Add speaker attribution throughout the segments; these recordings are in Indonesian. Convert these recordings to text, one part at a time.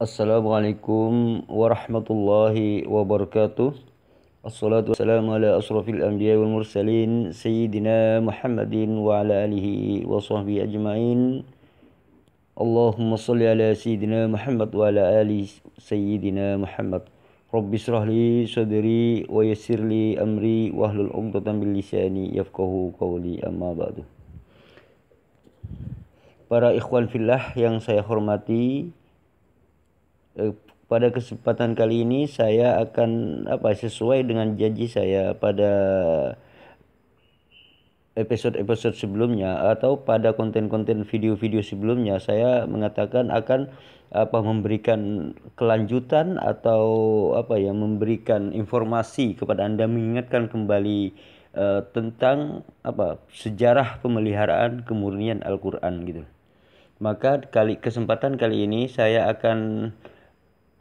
Speaker 1: Assalamualaikum warahmatullahi wabarakatuh. Assalatu wassalamu ala asrafil anbiya wal mursalin Sayyidina Muhammadin wa ala alihi wa sahbihi ajma'in. Allahumma salli ala Sayyidina Muhammad wa ala ali Sayyidina Muhammad. Rabbi israh li sadri wa yassir li amri wahlul 'uqdatam min lisani yafqahu qawli, amma ba'du. Para ikhwan fillah yang saya hormati, pada kesempatan kali ini saya akan sesuai dengan janji saya pada episode-episode sebelumnya atau pada konten-konten video-video sebelumnya, saya mengatakan akan memberikan kelanjutan atau memberikan informasi kepada Anda, mengingatkan kembali tentang sejarah pemeliharaan kemurnian Al-Qur'an gitu. Maka kesempatan kali ini saya akan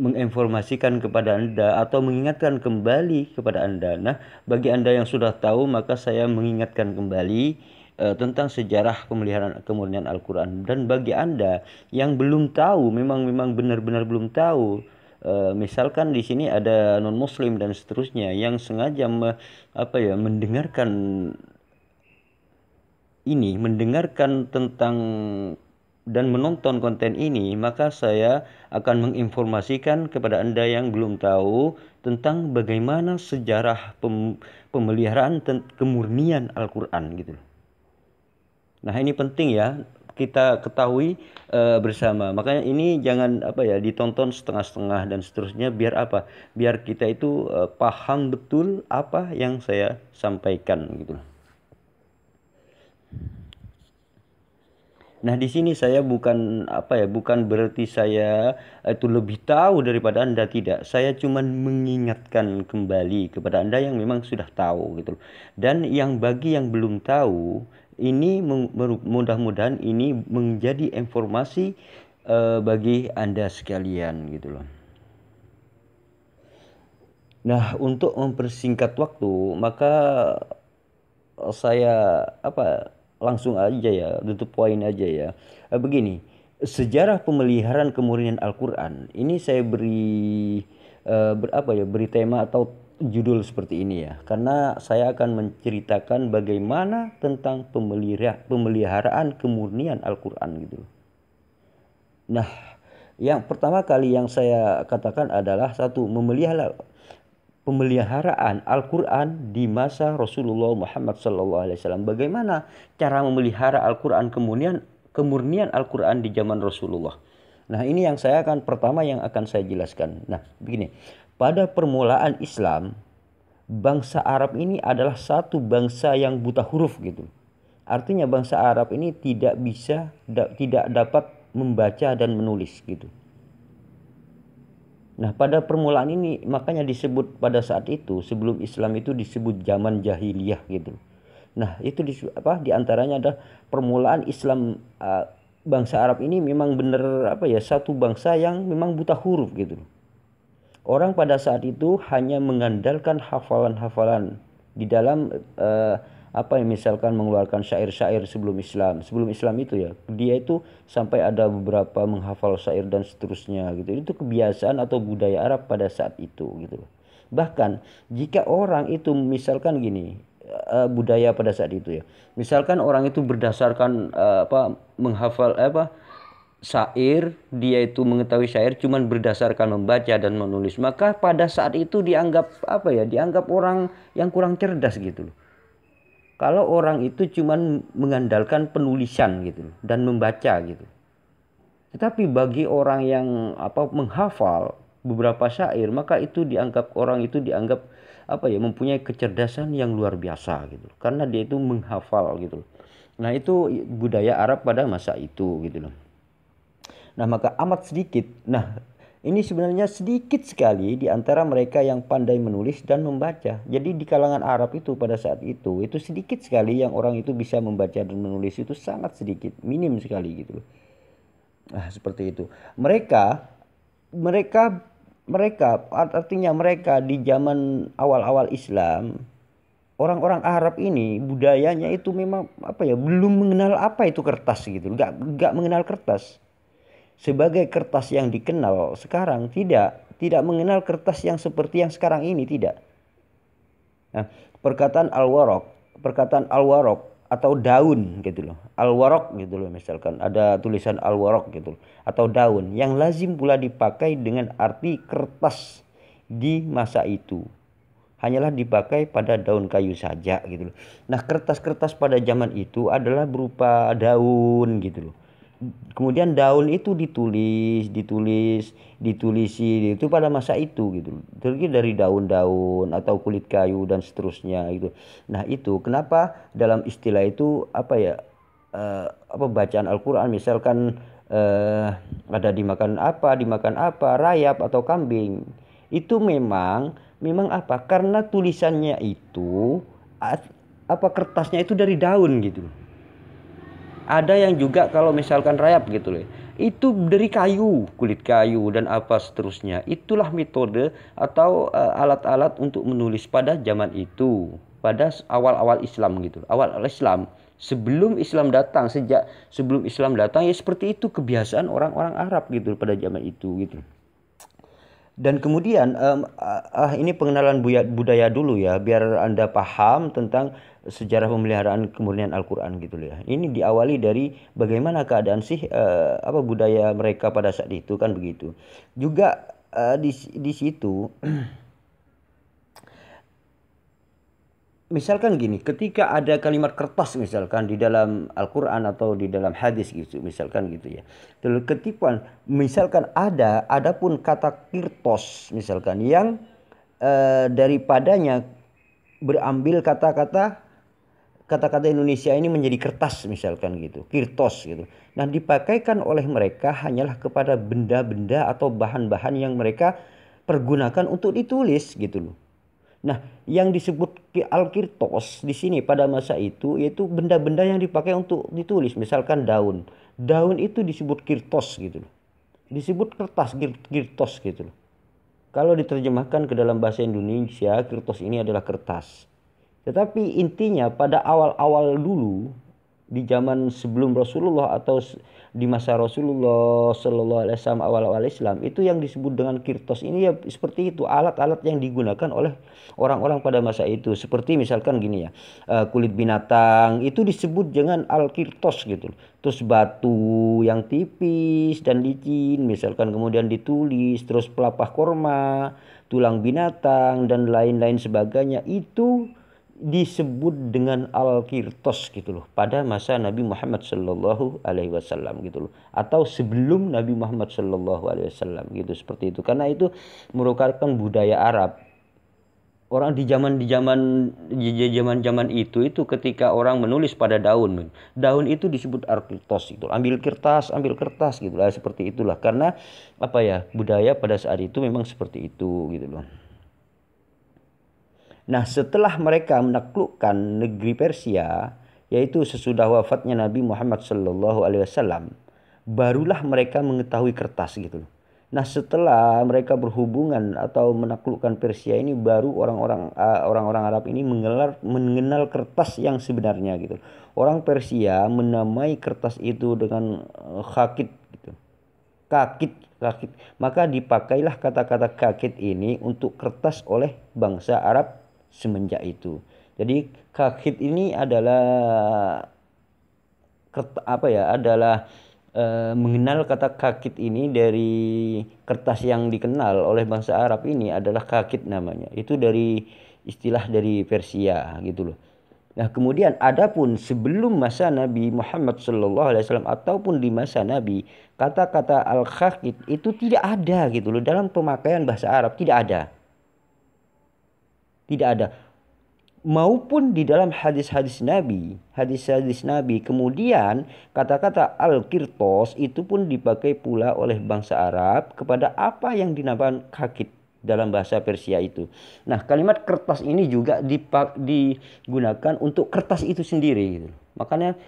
Speaker 1: menginformasikan kepada Anda atau mengingatkan kembali kepada Anda. Nah, bagi Anda yang sudah tahu, maka saya mengingatkan kembali tentang sejarah pemeliharaan kemurnian Al-Qur'an. Dan bagi Anda yang belum tahu, memang benar-benar belum tahu, misalkan di sini ada non muslim dan seterusnya yang sengaja mendengarkan tentang dan menonton konten ini, maka saya akan menginformasikan kepada Anda yang belum tahu tentang bagaimana sejarah pemeliharaan kemurnian Al-Qur'an gitu. Nah, ini penting ya kita ketahui bersama. Makanya ini jangan ditonton setengah-setengah dan seterusnya, biar biar kita itu paham betul apa yang saya sampaikan gitu. Nah, di sini saya bukan berarti saya itu lebih tahu daripada Anda, tidak. Saya cuma mengingatkan kembali kepada Anda yang memang sudah tahu gitu. Dan bagi yang belum tahu, ini mudah-mudahan ini menjadi informasi bagi Anda sekalian gitu loh. Nah, untuk mempersingkat waktu, maka saya langsung aja ya, tutup poin aja ya. Begini, sejarah pemeliharaan kemurnian Al-Qur'an ini saya beri beri tema atau judul seperti ini ya, karena saya akan menceritakan bagaimana tentang pemeliharaan kemurnian Al-Qur'an gitu. Nah, yang pertama kali yang saya katakan adalah satu, pemeliharaan Al-Qur'an di masa Rasulullah Muhammad SAW. Bagaimana cara memelihara Al-Qur'an, kemurnian Al-Qur'an di zaman Rasulullah. Nah, ini yang pertama yang akan saya jelaskan. Nah, begini. Pada permulaan Islam, bangsa Arab ini adalah satu bangsa yang buta huruf gitu. Artinya bangsa Arab ini tidak dapat membaca dan menulis gitu. Nah, pada permulaan ini makanya disebut pada saat itu, sebelum Islam itu disebut zaman jahiliyah gitu. Nah, itu di antaranya ada permulaan Islam. Bangsa Arab ini memang benar satu bangsa yang memang buta huruf gitu. Orang pada saat itu hanya mengandalkan hafalan-hafalan di dalam misalkan mengeluarkan syair-syair sebelum Islam itu ya, dia itu sampai ada beberapa menghafal syair dan seterusnya gitu. Itu kebiasaan atau budaya Arab pada saat itu gitu. Bahkan jika orang itu misalkan gini, budaya pada saat itu ya, misalkan orang itu berdasarkan menghafal syair, dia itu mengetahui syair cuman berdasarkan membaca dan menulis, maka pada saat itu dianggap dianggap orang yang kurang cerdas gitu loh. Kalau orang itu cuman mengandalkan penulisan gitu dan membaca gitu. Tetapi bagi orang yang menghafal beberapa syair, maka orang itu dianggap mempunyai kecerdasan yang luar biasa gitu. Karena dia itu menghafal gitu. Nah, itu budaya Arab pada masa itu gitu loh. Nah, maka amat sedikit. Nah, ini sebenarnya sedikit sekali di antara mereka yang pandai menulis dan membaca. Jadi di kalangan Arab itu pada saat itu sedikit sekali yang orang itu bisa membaca dan menulis, itu sangat sedikit, minim sekali gitu loh. Nah, seperti itu. Mereka artinya mereka di zaman awal-awal Islam, orang-orang Arab ini budayanya itu memang belum mengenal apa itu kertas gitu. Enggak mengenal kertas. sebagai kertas yang dikenal sekarang, tidak mengenal kertas yang seperti yang sekarang ini, tidak. Nah, perkataan al-waraq atau daun gitu loh. Al-waraq gitu loh, misalkan ada tulisan al-waraq gitu loh, atau daun yang lazim pula dipakai dengan arti kertas di masa itu. Hanyalah dipakai pada daun kayu saja gitu loh. Nah, kertas-kertas pada zaman itu adalah berupa daun gitu loh. Kemudian daun itu ditulisi itu pada masa itu gitu. Terdiri dari daun-daun atau kulit kayu dan seterusnya gitu. Nah, itu kenapa dalam istilah itu apa ya? Apa bacaan Al-Qur'an misalkan ada dimakan apa, rayap atau kambing. Itu memang apa? Karena tulisannya itu apa kertasnya itu dari daun gitu. Ada yang juga kalau misalkan rayap gitu loh, itu dari kayu, kulit kayu dan apa seterusnya. Itulah metode atau alat-alat untuk menulis pada zaman itu, pada awal-awal Islam gitu. Awal Islam, sebelum Islam datang, sejak sebelum Islam datang ya seperti itu kebiasaan orang-orang Arab gitu pada zaman itu gitu. Dan kemudian ini pengenalan budaya dulu ya, biar Anda paham tentang sejarah pemeliharaan kemurnian Al-Quran gitu ya. Ini diawali dari bagaimana keadaan sih apa budaya mereka pada saat itu kan begitu. Juga di situ misalkan gini, ketika ada kalimat kertas misalkan di dalam Al-Quran atau di dalam hadis gitu, misalkan gitu ya. Lalu ketipan, misalkan adapun kata kirtos misalkan yang daripadanya berambil kata-kata Indonesia ini menjadi kertas misalkan gitu, kirtos gitu. Nah, dipakaikan oleh mereka hanyalah kepada benda-benda atau bahan-bahan yang mereka pergunakan untuk ditulis gitu loh. Nah, yang disebut al-kirtos di sini pada masa itu yaitu benda-benda yang dipakai untuk ditulis, misalkan daun. Daun itu disebut kirtos gitu loh. Disebut kertas, kirtos gitu loh. Kalau diterjemahkan ke dalam bahasa Indonesia, kirtos ini adalah kertas. Tetapi intinya pada awal-awal dulu di zaman sebelum Rasulullah atau di masa Rasulullah Shallallahu Alaihi Wasallam awal-awal Islam itu yang disebut dengan kirtos ini ya seperti itu alat-alat yang digunakan oleh orang-orang pada masa itu seperti misalkan gini ya kulit binatang itu disebut dengan al-kirtos gitu terus batu yang tipis dan licin misalkan kemudian ditulis terus pelepah korma tulang binatang dan lain-lain sebagainya itu disebut dengan al-kirtos gitu loh pada masa Nabi Muhammad Shallallahu Alaihi Wasallam gitu loh atau sebelum Nabi Muhammad Shallallahu Alaihi Wasallam gitu seperti itu karena itu merupakan budaya Arab orang di zaman itu ketika orang menulis pada daun itu disebut al-kirtos itu ambil kertas gitu lah seperti itulah karena apa ya budaya pada saat itu memang seperti itu gitu loh. Nah, setelah mereka menaklukkan negeri Persia, yaitu sesudah wafatnya Nabi Muhammad Shallallahu Alaihi Wasallam, barulah mereka mengetahui kertas gitu. Nah, setelah mereka berhubungan atau menaklukkan Persia ini, baru orang-orang Arab ini mengenal kertas yang sebenarnya gitu. Orang Persia menamai kertas itu dengan khakit gitu. Kakit. Maka dipakailah kata-kata kakit ini untuk kertas oleh bangsa Arab semenjak itu. Jadi kakit ini adalah mengenal kata kakit ini dari kertas yang dikenal oleh bangsa Arab ini adalah kakit namanya. Itu dari istilah dari Persia gitu loh. Nah, kemudian adapun sebelum masa Nabi Muhammad SAW ataupun di masa Nabi, kata-kata al-kakit itu tidak ada gitu loh dalam pemakaian bahasa Arab tidak ada. Tidak ada. Maupun di dalam hadis-hadis Nabi. Kemudian kata-kata al-kirtos itu pun dipakai pula oleh bangsa Arab kepada apa yang dinamakan kakit dalam bahasa Persia itu. Nah, kalimat kertas ini juga digunakan untuk kertas itu sendiri gitu. Makanya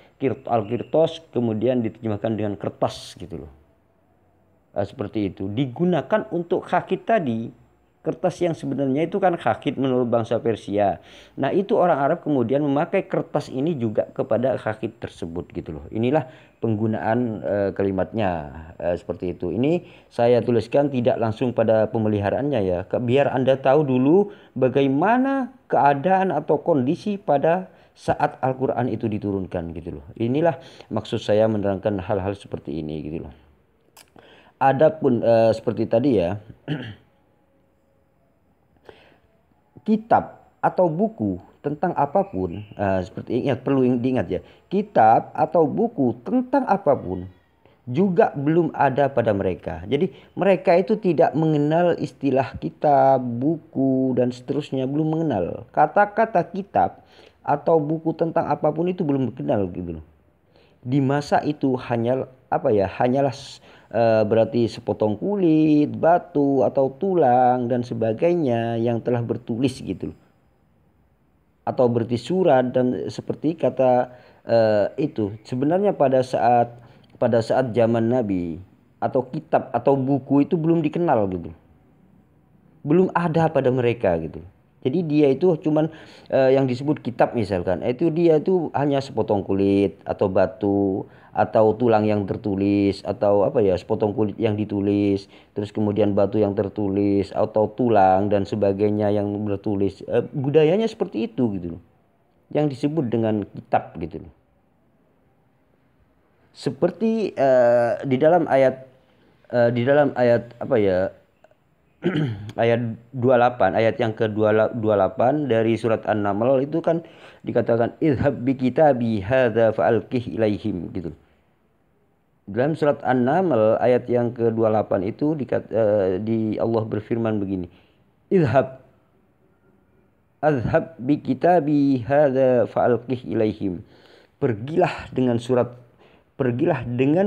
Speaker 1: al-kirtos kemudian diterjemahkan dengan kertas gitu loh. Seperti itu. Digunakan untuk kakit tadi. Kertas yang sebenarnya itu kan khakit menurut bangsa Persia. Nah, itu orang Arab kemudian memakai kertas ini juga kepada khakit tersebut gitu loh. Inilah penggunaan kalimatnya seperti itu. Ini saya tuliskan tidak langsung pada pemeliharaannya ya. Biar Anda tahu dulu bagaimana keadaan atau kondisi pada saat Al-Quran itu diturunkan gitu loh. Inilah maksud saya menerangkan hal-hal seperti ini gitu loh. Adapun seperti tadi ya, kitab atau buku tentang apapun, seperti ingat, perlu diingat ya, kitab atau buku tentang apapun juga belum ada pada mereka. Jadi mereka itu tidak mengenal istilah kitab, buku dan seterusnya, belum mengenal. Kata-kata kitab atau buku tentang apapun itu belum dikenal gitu loh. Di masa itu hanya apa ya? Hanyalah berarti sepotong kulit, batu atau tulang dan sebagainya yang telah bertulis gitu loh. Atau berarti surat dan seperti kata itu. Sebenarnya pada saat zaman Nabi atau kitab atau buku itu belum dikenal gitu. Belum ada pada mereka gitu. Jadi dia itu cuman yang disebut kitab misalkan, itu dia itu hanya sepotong kulit atau batu atau tulang yang tertulis atau apa ya, sepotong kulit yang ditulis, terus kemudian batu yang tertulis atau tulang dan sebagainya yang bertulis. Budayanya seperti itu gitu. Yang disebut dengan kitab gitu. Seperti di dalam ayat apa ya? Ayat 28, ayat yang ke-28 dari surat An-Naml itu kan dikatakan idhab bi kitabi hadza fa'alqih ilaihim gitu. Dalam surat An-Naml ayat yang ke-28 itu di Allah berfirman begini. Adhab bi kitabi hadza fa'alqih ilaihim. Pergilah dengan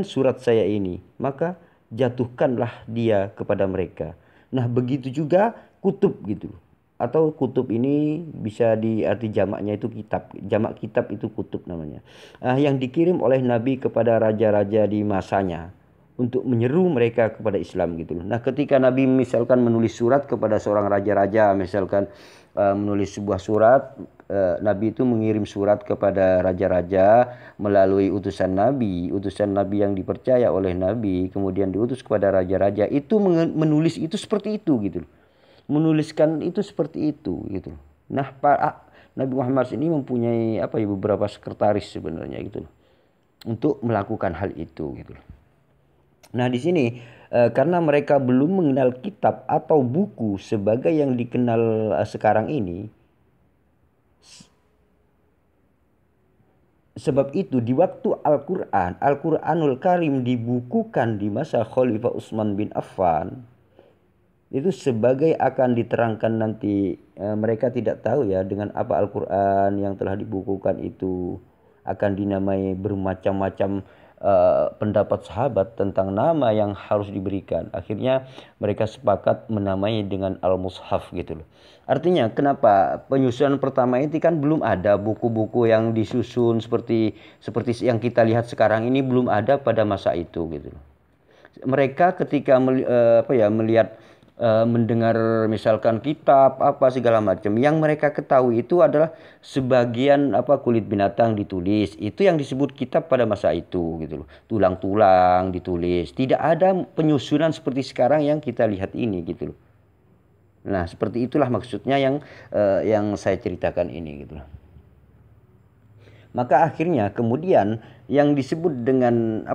Speaker 1: surat saya ini, maka jatuhkanlah dia kepada mereka. Nah, begitu juga kutub gitu. Atau kutub ini bisa diarti jamaknya itu kitab. Jamak kitab itu kutub namanya. Yang dikirim oleh Nabi kepada raja-raja di masanya untuk menyeru mereka kepada Islam gitu. Nah, ketika Nabi misalkan menulis surat kepada seorang raja-raja, misalkan menulis sebuah surat, Nabi itu mengirim surat kepada raja-raja melalui utusan Nabi yang dipercaya oleh Nabi, kemudian diutus kepada raja-raja itu menulis itu seperti itu gitu, menuliskan itu seperti itu gitu. Nah, Nabi Muhammad ini mempunyai apa ya, beberapa sekretaris sebenarnya gitu untuk melakukan hal itu gitu. Nah, di sini karena mereka belum mengenal kitab atau buku sebagai yang dikenal sekarang ini, sebab itu di waktu Al-Quranul Karim dibukukan di masa Khalifah Utsman bin Affan, itu sebagai akan diterangkan nanti, mereka tidak tahu ya dengan apa Al-Quran yang telah dibukukan itu akan dinamai bermacam-macam pendapat sahabat tentang nama yang harus diberikan. Akhirnya mereka sepakat menamai dengan Al-Mushaf gitu loh. Artinya kenapa penyusunan pertama ini kan belum ada buku-buku yang disusun seperti yang kita lihat sekarang ini, belum ada pada masa itu gitu loh. Mereka ketika melihat mendengar misalkan kitab apa segala macam, yang mereka ketahui itu adalah sebagian kulit binatang ditulis, itu yang disebut kitab pada masa itu gitu loh. Tulang-tulang ditulis, tidak ada penyusunan seperti sekarang yang kita lihat ini gitu loh. Nah, seperti itulah maksudnya yang saya ceritakan ini gitu loh. Maka akhirnya kemudian yang disebut dengan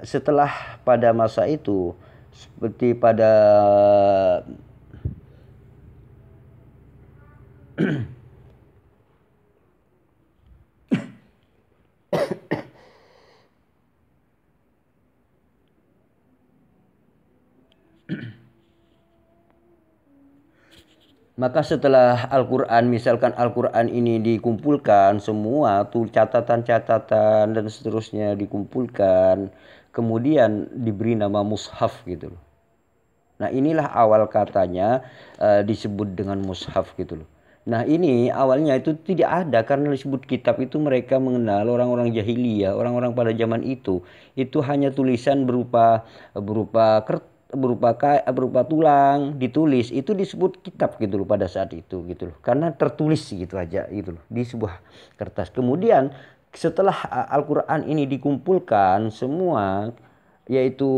Speaker 1: setelah pada masa itu, seperti pada maka setelah Al-Quran, misalkan Al-Quran ini dikumpulkan semua tuh, catatan-catatan dan seterusnya dikumpulkan, kemudian diberi nama mushaf gitu loh. Nah, inilah awal katanya disebut dengan mushaf gitu loh. Nah, ini awalnya itu tidak ada, karena disebut kitab itu mereka mengenal orang-orang jahiliyah, orang-orang pada zaman itu hanya tulisan berupa berupa tulang ditulis, itu disebut kitab gitu loh pada saat itu gitu loh, karena tertulis gitu aja gitu loh di sebuah kertas. Kemudian setelah Al-Quran ini dikumpulkan semua, yaitu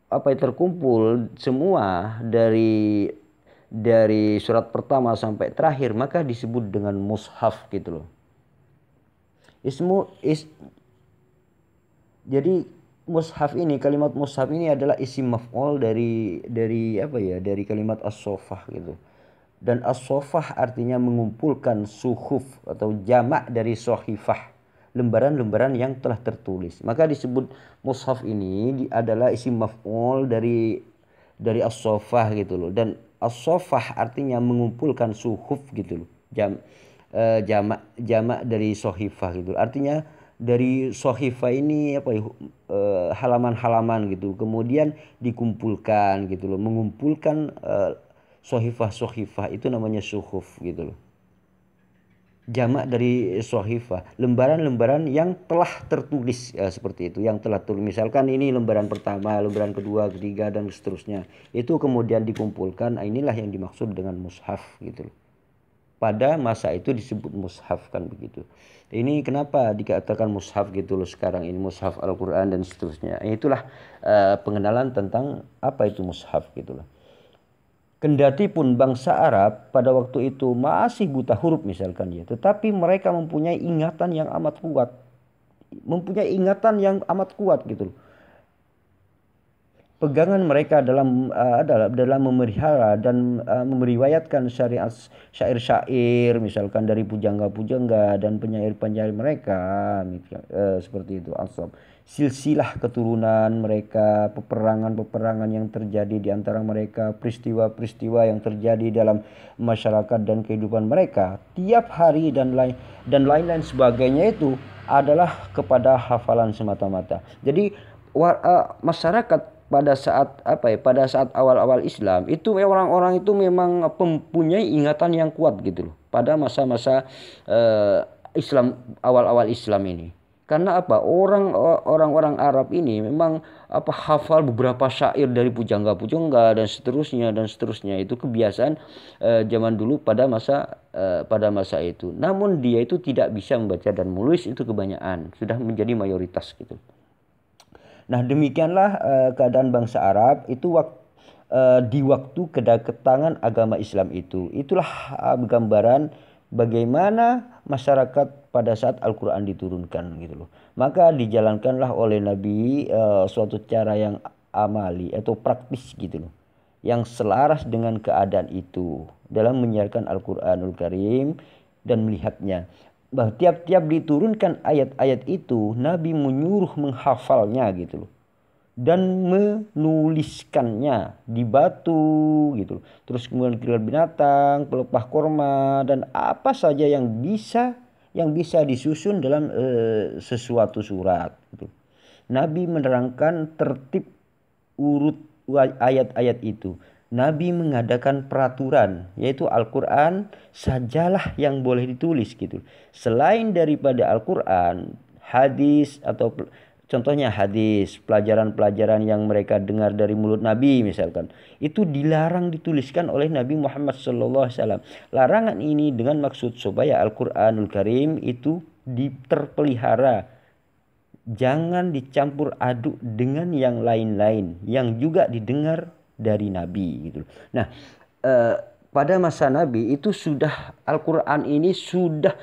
Speaker 1: terkumpul semua dari surat pertama sampai terakhir, maka disebut dengan mushaf gitu loh. Jadi mushaf ini, kalimat mushaf ini adalah isim maf'ul dari kalimat as-sofah gitu. Dan as-sofah artinya mengumpulkan suhuf atau jamak dari sohifah, lembaran-lembaran yang telah tertulis. Maka disebut mushaf ini adalah isim maf'ul dari as-sofah gitu loh. Dan as-sofah artinya mengumpulkan suhuf gitu loh. Jamak dari sohifah gitu. Artinya dari sohifah ini halaman-halaman gitu. Kemudian dikumpulkan gitu loh. Mengumpulkan sohifah itu namanya suhuf gitu loh. Jamak dari sohifah, lembaran-lembaran yang telah tertulis seperti itu, yang telah tertulis. Misalkan ini lembaran pertama, lembaran kedua, ketiga, dan seterusnya. Itu kemudian dikumpulkan. Inilah yang dimaksud dengan mushaf gitu loh. Pada masa itu disebut mushaf kan begitu. Ini kenapa dikatakan mushaf gitu loh sekarang ini, mushaf Al-Quran dan seterusnya. Itulah pengenalan tentang apa itu mushaf gitu loh. Kendati pun bangsa Arab pada waktu itu masih buta huruf misalkan ya, tetapi mereka mempunyai ingatan yang amat kuat. Gitu loh. Pegangan mereka dalam memelihara dan meriwayatkan syariat syair-syair misalkan dari pujangga-pujangga dan penyair-penyair mereka seperti itu. Silsilah keturunan mereka, peperangan-peperangan yang terjadi di antara mereka, peristiwa-peristiwa yang terjadi dalam masyarakat dan kehidupan mereka tiap hari dan lain-lain sebagainya, itu adalah kepada hafalan semata-mata. Jadi masyarakat pada saat awal-awal Islam itu orang-orang itu memang mempunyai ingatan yang kuat gitu loh pada masa-masa Islam, awal-awal Islam ini. Karena orang-orang Arab ini memang hafal beberapa syair dari pujangga-pujangga dan seterusnya. Itu kebiasaan zaman dulu pada masa itu. Namun dia itu tidak bisa membaca dan menulis, itu kebanyakan sudah menjadi mayoritas gitu. Nah, demikianlah keadaan bangsa Arab itu di waktu kedatangan agama Islam itu. Itulah gambaran bagaimana masyarakat pada saat Al-Quran diturunkan gitu loh. Maka dijalankanlah oleh Nabi suatu cara yang amali atau praktis gitu loh, yang selaras dengan keadaan itu dalam menyiarkan Al-Quranul Karim dan melihatnya. Tiap-tiap diturunkan ayat-ayat itu, Nabi menyuruh menghafalnya gitu loh, dan menuliskannya di batu gitu loh. Terus kemudian kilat binatang, pelepah korma, dan apa saja yang bisa disusun dalam sesuatu surat gitu. Nabi menerangkan tertib urut ayat-ayat itu. Nabi mengadakan peraturan, yaitu Al-Quran sajalah yang boleh ditulis gitu. Selain daripada Al-Quran, hadis atau contohnya hadis, pelajaran-pelajaran yang mereka dengar dari mulut Nabi misalkan, itu dilarang dituliskan oleh Nabi Muhammad SAW. Larangan ini dengan maksud supaya Al-Quranul Karim itu terpelihara, jangan dicampur aduk dengan yang lain-lain yang juga didengar dari Nabi gitu. Nah, pada masa Nabi itu sudah Al-Quran ini sudah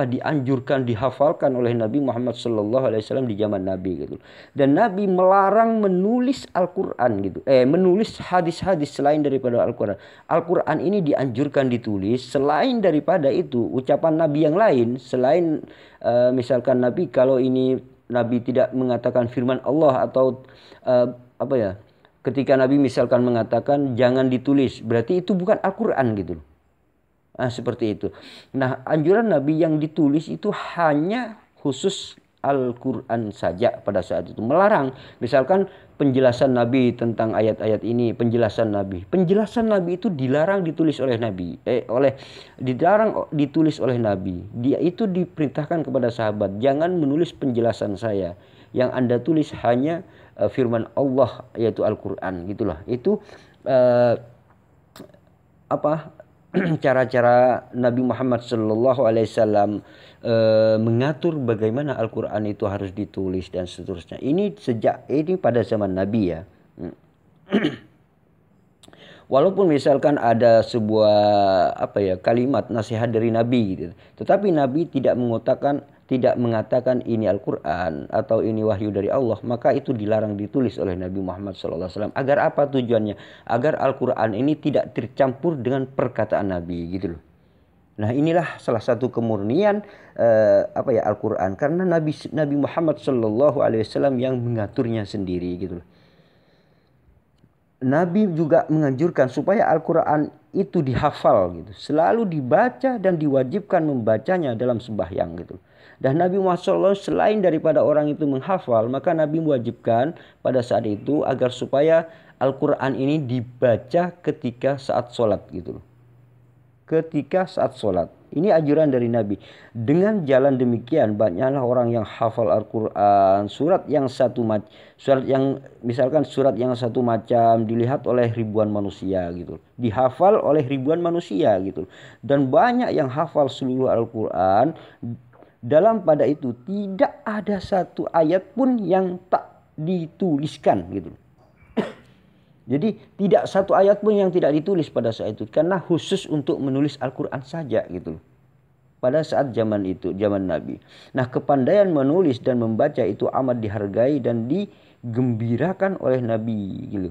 Speaker 1: dianjurkan, dihafalkan oleh Nabi Muhammad SAW di zaman Nabi gitu. Dan Nabi melarang menulis Al-Quran gitu, menulis hadis-hadis selain daripada Al-Quran. Al-Quran ini dianjurkan ditulis. Selain daripada itu, ucapan Nabi yang lain selain misalkan Nabi, kalau ini Nabi tidak mengatakan firman Allah atau ketika Nabi misalkan mengatakan jangan ditulis, berarti itu bukan Al-Quran gitu. Seperti itu. Nah, anjuran Nabi yang ditulis itu hanya khusus Al-Quran saja pada saat itu, melarang misalkan penjelasan Nabi tentang ayat-ayat ini, penjelasan Nabi itu dilarang ditulis oleh Nabi, dilarang ditulis oleh Nabi. Dia itu diperintahkan kepada sahabat, jangan menulis penjelasan saya, yang Anda tulis hanya firman Allah yaitu Al-Quran, gitulah. Itu cara-cara Nabi Muhammad SAW mengatur bagaimana Al-Quran itu harus ditulis dan seterusnya. Ini pada zaman Nabi ya. Walaupun misalkan ada sebuah kalimat nasihat dari Nabi gitu, tetapi Nabi tidak mengatakan ini Al-Quran atau ini wahyu dari Allah, maka itu dilarang ditulis oleh Nabi Muhammad SAW. Agar apa tujuannya? Agar Al-Quran ini tidak tercampur dengan perkataan Nabi gitu loh. Nah, inilah salah satu kemurnian Al-Quran, karena Nabi Muhammad SAW yang mengaturnya sendiri gitu loh. Nabi juga menganjurkan supaya Al-Quran itu dihafal gitu, selalu dibaca dan diwajibkan membacanya dalam sembahyang gitu. Dan Nabi Muhammad SAW selain daripada orang itu menghafal, maka Nabi mewajibkan pada saat itu agar supaya Al-Quran ini dibaca ketika saat sholat gitu. Ketika saat sholat. Ini anjuran dari Nabi. Dengan jalan demikian banyaklah orang yang hafal Al-Quran. Surat yang satu macam dilihat oleh ribuan manusia gitu. Dihafal oleh ribuan manusia gitu. Dan banyak yang hafal seluruh Al-Quran. Dalam pada itu tidak ada satu ayat pun yang tak dituliskan gitu. Jadi tidak satu ayat pun yang tidak ditulis pada saat itu, karena khusus untuk menulis Al-Quran saja gitu. Pada saat zaman Nabi. Nah, kepandaian menulis dan membaca itu amat dihargai dan digembirakan oleh Nabi gitu.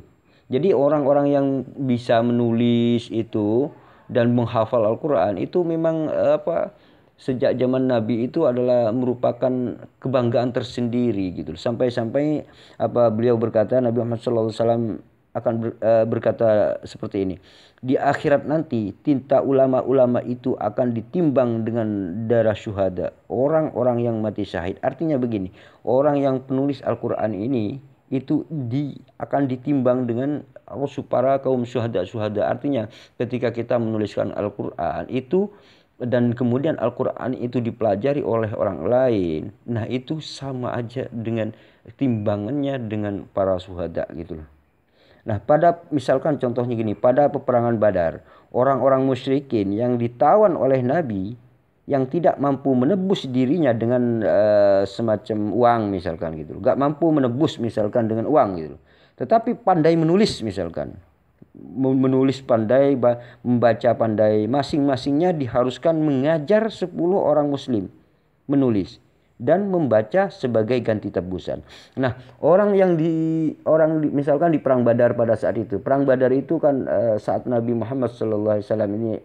Speaker 1: Jadi orang-orang yang bisa menulis itu dan menghafal Al-Quran itu memang sejak zaman Nabi itu adalah merupakan kebanggaan tersendiri gitu. Sampai-sampai beliau berkata, Nabi Muhammad SAW akan berkata seperti ini. Di akhirat nanti tinta ulama-ulama itu akan ditimbang dengan darah syuhada, orang-orang yang mati syahid. Artinya begini, orang yang penulis Al-Quran ini itu akan ditimbang dengan para kaum syuhada. Artinya ketika kita menuliskan Al-Quran itu dan kemudian Al-Quran itu dipelajari oleh orang lain, nah itu sama aja dengan timbangannya dengan para syuhada gitu loh. Nah, misalkan contohnya gini, pada peperangan Badar, orang-orang musyrikin yang ditawan oleh Nabi yang tidak mampu menebus dirinya dengan semacam uang misalkan gitu. Gak mampu menebus misalkan dengan uang gitu. Tetapi pandai menulis misalkan. Menulis pandai, membaca pandai, masing-masingnya diharuskan mengajar 10 orang muslim menulis dan membaca sebagai ganti tebusan. Nah, misalkan di perang Badar pada saat itu. Perang Badar itu kan saat Nabi Muhammad SAW ini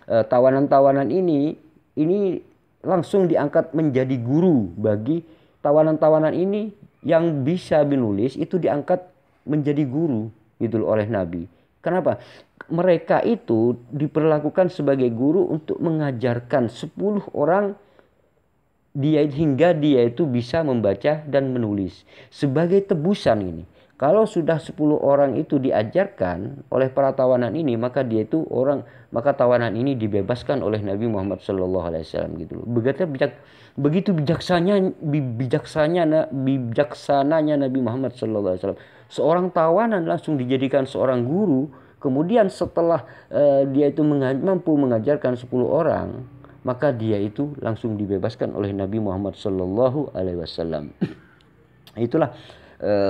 Speaker 1: tawanan-tawanan ini langsung diangkat menjadi guru bagi tawanan-tawanan ini yang bisa menulis itu diangkat menjadi guru gitu oleh Nabi. Kenapa? Mereka itu diperlakukan sebagai guru untuk mengajarkan 10 orang hingga dia itu bisa membaca dan menulis sebagai tebusan ini. Kalau sudah 10 orang itu diajarkan oleh para tawanan ini, maka tawanan ini dibebaskan oleh Nabi Muhammad SAW gitu. Begitu bijaksananya Nabi Muhammad SAW. Seorang tawanan langsung dijadikan seorang guru. Kemudian setelah dia itu mampu mengajarkan 10 orang, maka dia itu langsung dibebaskan oleh Nabi Muhammad SAW. Itulah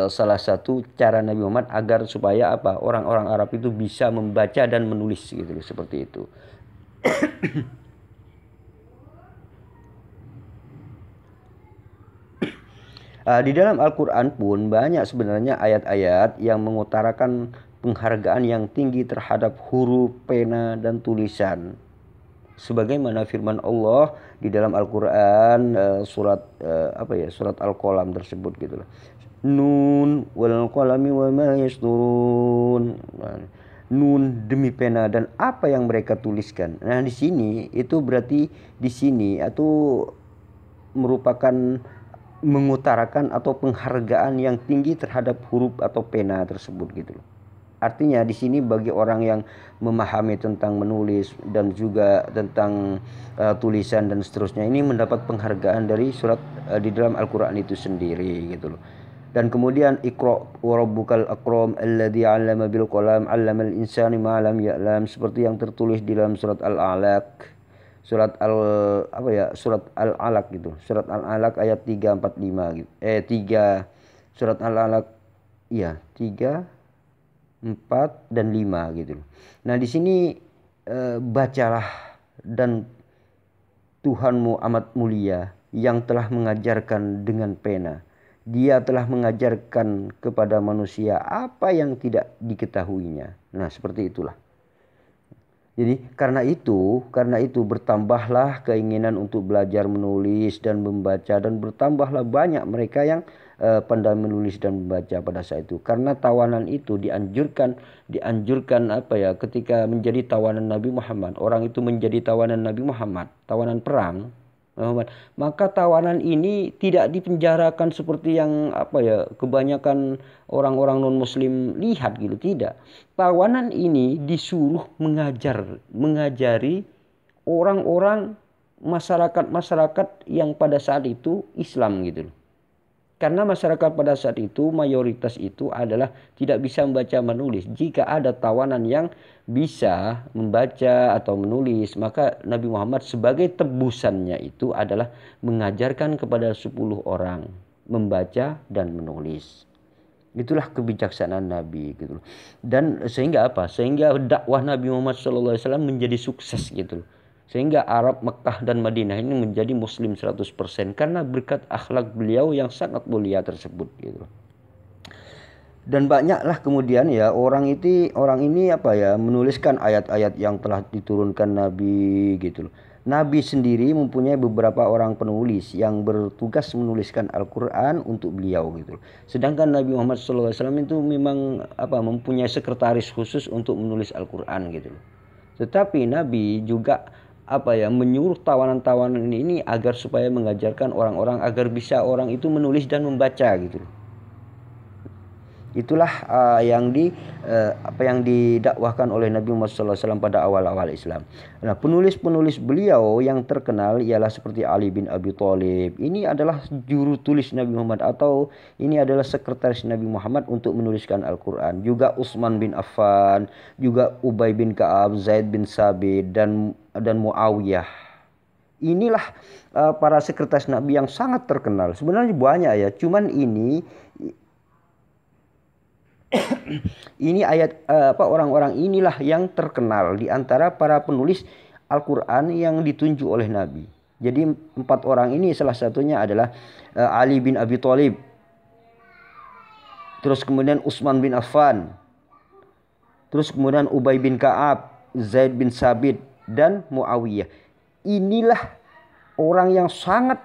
Speaker 1: salah satu cara Nabi Muhammad agar supaya orang-orang Arab itu bisa membaca dan menulis gitu, seperti itu. Di dalam Al-Quran pun banyak sebenarnya ayat-ayat yang mengutarakan penghargaan yang tinggi terhadap huruf, pena, dan tulisan. Sebagaimana firman Allah di dalam Al-Quran surat Al-Qalam tersebut gitu loh. Nun wal qalami wa ma yasturun. Nun demi pena dan apa yang mereka tuliskan. Nah, di sini itu berarti di sini itu merupakan mengutarakan atau penghargaan yang tinggi terhadap huruf atau pena tersebut gitu loh. Artinya di sini bagi orang yang memahami tentang menulis dan juga tentang tulisan dan seterusnya, ini mendapat penghargaan dari surat di dalam Al-Qur'an itu sendiri gitu loh. Dan kemudian Iqra wa rabbukal akram alladzi 'allama bil qalam 'allamal insani ma lam ya'lam, seperti yang tertulis di dalam surat Al-Alaq, surat Al-Alaq gitu. Surat Al-Alaq ayat 3, 4, 5 gitu. 3 surat Al-Alaq, iya 3, 4 dan 5 gitu. Nah, di sini bacalah, dan Tuhanmu amat mulia yang telah mengajarkan dengan pena. Dia telah mengajarkan kepada manusia apa yang tidak diketahuinya. Nah, seperti itulah. Jadi karena itu bertambahlah keinginan untuk belajar menulis dan membaca, dan bertambahlah banyak mereka yang pandai menulis dan membaca pada saat itu. Karena tawanan itu dianjurkan ketika menjadi tawanan Nabi Muhammad. Orang itu menjadi tawanan Nabi Muhammad, tawanan perang Muhammad. Maka tawanan ini tidak dipenjarakan seperti yang kebanyakan orang-orang non muslim lihat gitu, tidak. Tawanan ini disuruh mengajari orang-orang masyarakat yang pada saat itu Islam gitu. Karena masyarakat pada saat itu mayoritas itu adalah tidak bisa membaca menulis. Jika ada tawanan yang bisa membaca atau menulis, maka Nabi Muhammad sebagai tebusannya itu adalah mengajarkan kepada 10 orang membaca dan menulis. Itulah kebijaksanaan Nabi gitu. Dan sehingga Sehingga dakwah Nabi Muhammad SAW menjadi sukses gitu. Sehingga Arab, Mekah dan Madinah ini menjadi muslim 100% karena berkat akhlak beliau yang sangat mulia tersebut gitu. Dan banyaklah kemudian orang ini menuliskan ayat-ayat yang telah diturunkan Nabi gitu loh. Nabi sendiri mempunyai beberapa orang penulis yang bertugas menuliskan Al-Qur'an untuk beliau gitu. Sedangkan Nabi Muhammad SAW itu memang mempunyai sekretaris khusus untuk menulis Al-Qur'an gitu loh. Tetapi Nabi juga menyuruh tawanan-tawanan ini agar supaya mengajarkan orang-orang agar bisa orang itu menulis dan membaca gitu loh. Itulah yang didakwahkan oleh Nabi Muhammad SAW pada awal-awal Islam. Nah, penulis-penulis beliau yang terkenal ialah seperti Ali bin Abi Thalib. Ini adalah juru tulis Nabi Muhammad, atau ini adalah sekretaris Nabi Muhammad untuk menuliskan Al-Qur'an. Juga Utsman bin Affan, juga Ubay bin Ka'ab, Zaid bin Sabit dan Muawiyah. Inilah para sekretaris Nabi yang sangat terkenal. Sebenarnya banyak ya, cuman ini orang-orang inilah yang terkenal di antara para penulis Al-Qur'an yang ditunjuk oleh Nabi. Jadi 4 orang ini salah satunya adalah Ali bin Abi Thalib. Terus kemudian Utsman bin Affan. Terus kemudian Ubay bin Ka'ab, Zaid bin Sabit dan Muawiyah. Inilah orang yang sangat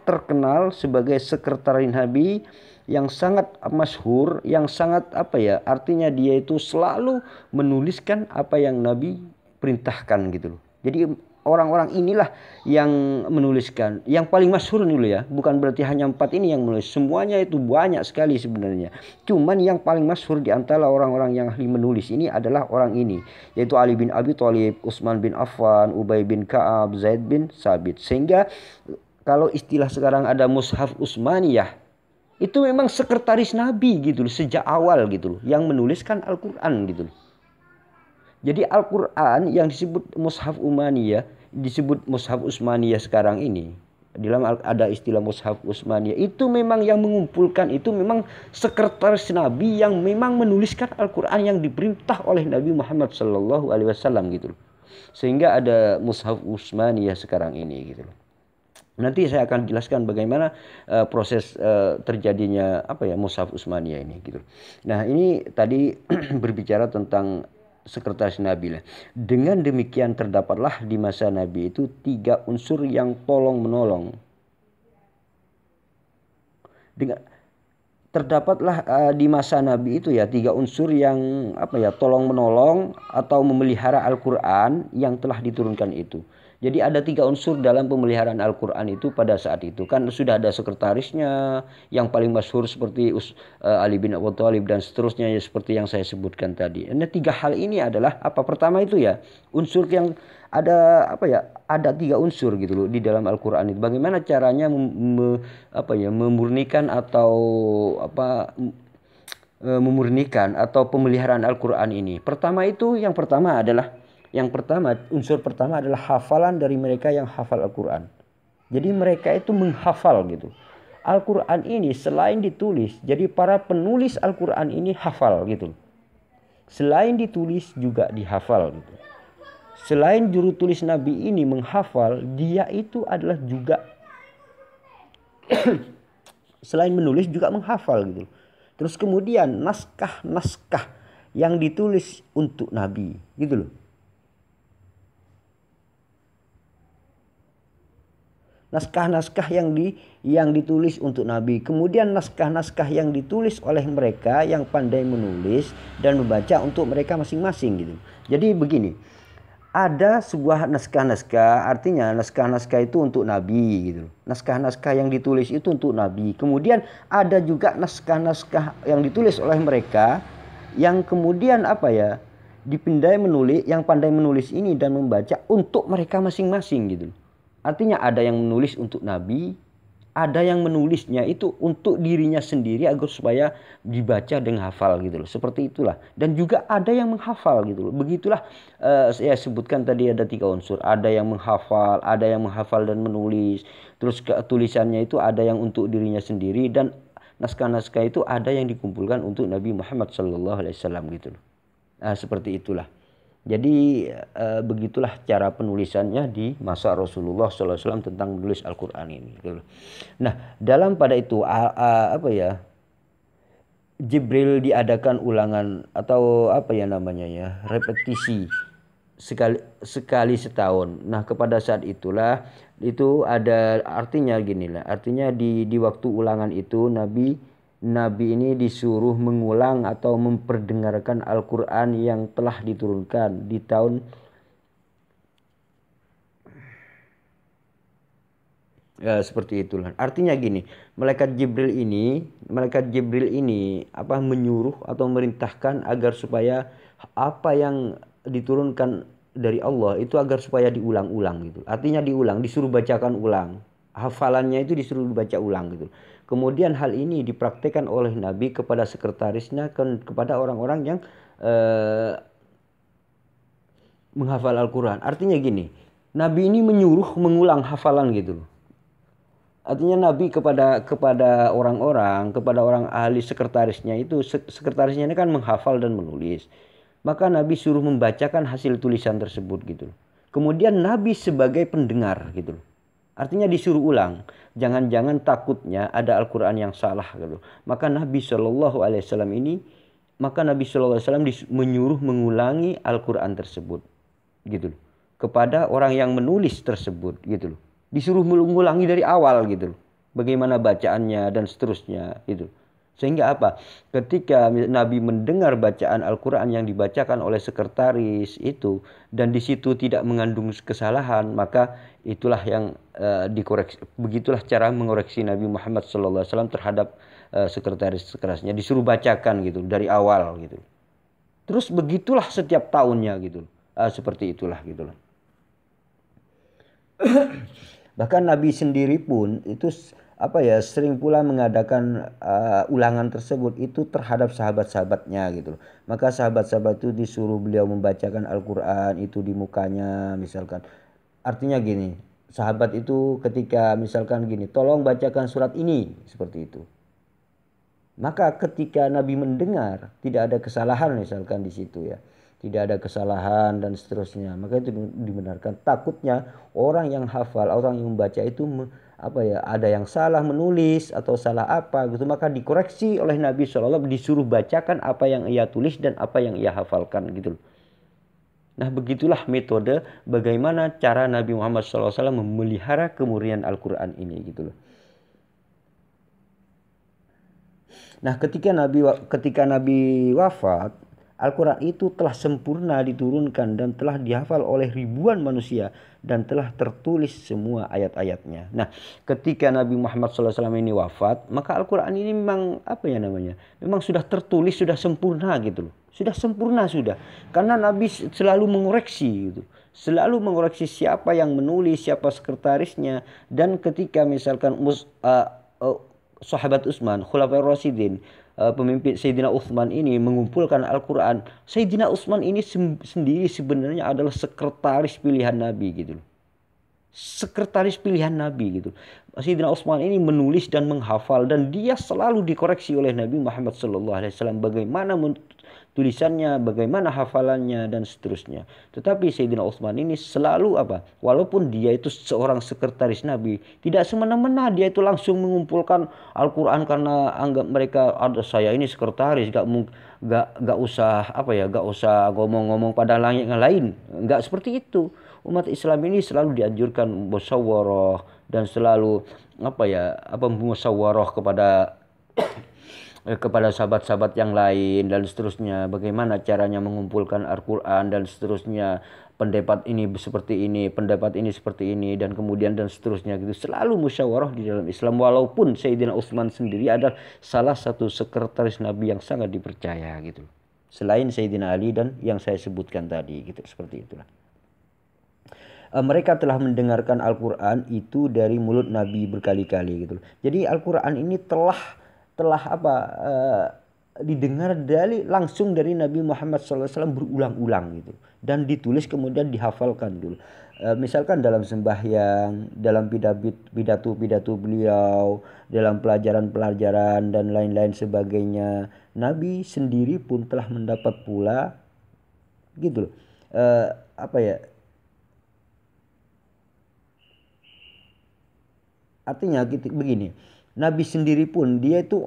Speaker 1: terkenal sebagai sekretaris Nabi, yang sangat masyhur, yang sangat artinya dia itu selalu menuliskan apa yang Nabi perintahkan gitu loh. Jadi orang-orang inilah yang menuliskan. Yang paling masyhur dulu ya, bukan berarti hanya 4 ini yang menulis, semuanya itu banyak sekali sebenarnya. Cuman yang paling masyhur di antara orang-orang yang ahli menulis ini adalah orang ini, yaitu Ali bin Abi Thalib, Utsman bin Affan, Ubay bin Ka'ab, Zaid bin Sabit. Sehingga kalau istilah sekarang ada Mushaf Utsmaniyah, itu memang sekretaris Nabi gitu loh, sejak awal gitu loh, yang menuliskan Al-Qur'an gitu loh. Jadi Al-Qur'an yang disebut Mushaf Umaniyah, disebut Mushaf Utsmaniyah sekarang ini, di dalam ada istilah Mushaf Utsmaniyah, itu memang yang mengumpulkan, itu memang sekretaris Nabi yang memang menuliskan Al-Qur'an yang diperintah oleh Nabi Muhammad SAW gitu loh. Sehingga ada Mushaf Utsmaniyah sekarang ini gitu loh. Nanti saya akan jelaskan bagaimana proses terjadinya Mushaf Utsmaniyah ini gitu. Nah, ini tadi berbicara tentang sekretaris Nabi lah. Dengan demikian terdapatlah di masa Nabi itu 3 unsur yang tolong menolong. Terdapatlah di masa Nabi itu 3 unsur yang tolong menolong atau memelihara Al-Qur'an yang telah diturunkan itu. Jadi ada 3 unsur dalam pemeliharaan Al-Quran itu pada saat itu. Kan sudah ada sekretarisnya, yang paling masyhur seperti Ali bin Abi Thalib dan seterusnya ya, seperti yang saya sebutkan tadi. Nah 3 hal ini adalah apa? Pertama itu ya unsur yang ada apa ya? Ada 3 unsur gitu loh di dalam Al-Quran itu. Bagaimana caranya memurnikan atau memurnikan atau pemeliharaan Al-Quran ini. Unsur pertama adalah hafalan dari mereka yang hafal Al-Quran. Jadi mereka itu menghafal gitu. Al-Quran ini selain ditulis, jadi para penulis Al-Quran ini hafal gitu. Selain ditulis juga dihafal gitu. Selain juru tulis Nabi ini menghafal, dia itu adalah juga selain menulis juga menghafal gitu. Terus kemudian naskah-naskah yang ditulis untuk Nabi gitu loh. Naskah-naskah yang ditulis untuk Nabi. Kemudian naskah-naskah yang ditulis oleh mereka yang pandai menulis dan membaca untuk mereka masing-masing gitu. Jadi begini, ada sebuah naskah-naskah, artinya naskah-naskah itu untuk Nabi gitu. Naskah-naskah yang ditulis itu untuk Nabi. Kemudian ada juga naskah-naskah yang ditulis oleh mereka yang kemudian dipindai menulis, yang pandai menulis ini dan membaca untuk mereka masing-masing gitu. Artinya ada yang menulis untuk Nabi, ada yang menulisnya itu untuk dirinya sendiri agar supaya dibaca dengan hafal gitu loh. Seperti itulah. Dan juga ada yang menghafal gitu loh. Begitulah saya sebutkan tadi ada 3 unsur. Ada yang menghafal dan menulis. Terus tulisannya itu ada yang untuk dirinya sendiri, dan naskah-naskah itu ada yang dikumpulkan untuk Nabi Muhammad SAW gitu loh. Seperti itulah. Jadi begitulah cara penulisannya di masa Rasulullah SAW tentang menulis Al-Quran ini. Nah, dalam pada itu Jibril diadakan ulangan atau repetisi sekali setahun. Nah, kepada saat itulah itu ada artinya artinya di waktu ulangan itu Nabi ini disuruh mengulang atau memperdengarkan Al-Quran yang telah diturunkan di tahun seperti itulah. Artinya gini, malaikat Jibril ini menyuruh atau memerintahkan agar supaya apa yang diturunkan dari Allah itu agar supaya diulang-ulang gitu. Artinya diulang, disuruh bacakan ulang. Hafalannya itu disuruh dibaca ulang gitu. Kemudian hal ini dipraktekkan oleh Nabi kepada sekretarisnya, kepada orang-orang yang menghafal Al-Quran. Artinya gini, Nabi ini menyuruh mengulang hafalan gitu. Artinya Nabi kepada orang-orang, kepada orang ahli sekretarisnya itu, sekretarisnya ini kan menghafal dan menulis. Maka Nabi suruh membacakan hasil tulisan tersebut gitu. Kemudian Nabi sebagai pendengar gitu. Artinya disuruh ulang. Jangan-jangan takutnya ada Al-Quran yang salah gitu. Maka Nabi SAW menyuruh mengulangi Al-Quran tersebut gitu. Kepada orang yang menulis tersebut gitu. Disuruh mengulangi dari awal gitu. Bagaimana bacaannya dan seterusnya gitu. Sehingga ketika Nabi mendengar bacaan Al-Quran yang dibacakan oleh sekretaris itu, dan di situ tidak mengandung kesalahan, maka itulah yang dikoreksi. Begitulah cara mengoreksi Nabi Muhammad SAW terhadap sekretarisnya. Disuruh bacakan gitu dari awal gitu. Terus begitulah setiap tahunnya gitu. Seperti itulah gitu loh. Bahkan Nabi sendiri pun itu sering pula mengadakan ulangan tersebut itu terhadap sahabat-sahabatnya gitu. Maka sahabat-sahabat itu disuruh beliau membacakan Al-Quran itu di mukanya misalkan. Artinya gini, sahabat itu ketika misalkan gini, tolong bacakan surat ini, seperti itu. Maka ketika Nabi mendengar tidak ada kesalahan misalkan di situ ya. Tidak ada kesalahan dan seterusnya. Maka itu dibenarkan. Takutnya orang yang hafal, orang yang membaca itu ada yang salah menulis atau salah gitu, maka dikoreksi oleh Nabi SAW, disuruh bacakan apa yang ia tulis dan apa yang ia hafalkan gitu. Nah, begitulah metode bagaimana cara Nabi Muhammad SAW memelihara kemurnian Al-Quran ini gitu loh. Nah, ketika Nabi wafat, Al-Quran itu telah sempurna diturunkan dan telah dihafal oleh ribuan manusia dan telah tertulis semua ayat-ayatnya. Nah, ketika Nabi Muhammad SAW ini wafat, maka Al-Quran ini memang apa ya namanya? Memang sudah tertulis, sudah sempurna gitu loh. Sudah sempurna sudah. Karena Nabi selalu mengoreksi gitu. Selalu mengoreksi siapa yang menulis, siapa sekretarisnya, dan ketika misalkan sahabat Utsman, Khulafaur Rasyidin, pemimpin Sayyidina Utsman ini mengumpulkan Al-Quran. Sayyidina Utsman ini sendiri sebenarnya adalah sekretaris pilihan Nabi gitu loh. Sekretaris pilihan Nabi gitu. Sayyidina Utsman ini menulis dan menghafal dan dia selalu dikoreksi oleh Nabi Muhammad SAW bagaimana tulisannya, bagaimana hafalannya dan seterusnya. Tetapi Sayyidina Utsman ini selalu apa? Walaupun dia itu seorang sekretaris Nabi, tidak semena-mena dia itu langsung mengumpulkan Al-Quran karena anggap mereka ada saya ini sekretaris, gak usah apa ya, gak usah ngomong-ngomong pada langit yang lain, gak seperti itu. Umat Islam ini selalu dianjurkan musyawarah dan selalu musyawarah kepada sahabat-sahabat yang lain dan seterusnya, bagaimana caranya mengumpulkan Al-Quran dan seterusnya, pendapat ini seperti ini, pendapat ini seperti ini, dan kemudian dan seterusnya gitu. Selalu musyawarah di dalam Islam, walaupun Sayyidina Utsman sendiri adalah salah satu sekretaris Nabi yang sangat dipercaya gitu, selain Sayyidina Ali dan yang saya sebutkan tadi gitu. Seperti itulah. Mereka telah mendengarkan Al-Quran itu dari mulut Nabi berkali-kali gitu. Jadi Al-Quran ini telah didengar langsung dari Nabi Muhammad SAW berulang-ulang gitu, dan ditulis kemudian dihafalkan dulu. Misalkan dalam sembahyang, dalam pidato-pidato beliau, dalam pelajaran-pelajaran dan lain-lain sebagainya, Nabi sendiri pun telah mendapat pula gitu loh. Artinya gitu, begini, Nabi sendiri pun dia itu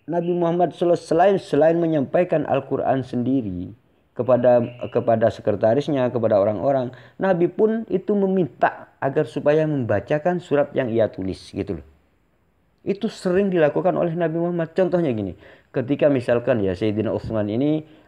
Speaker 1: Nabi Muhammad SAW selain menyampaikan Al-Quran sendiri kepada sekretarisnya, kepada orang-orang, Nabi pun itu meminta agar supaya membacakan surat yang ia tulis gitu loh. Itu sering dilakukan oleh Nabi Muhammad. Contohnya gini, ketika misalkan ya Sayyidina Utsman ini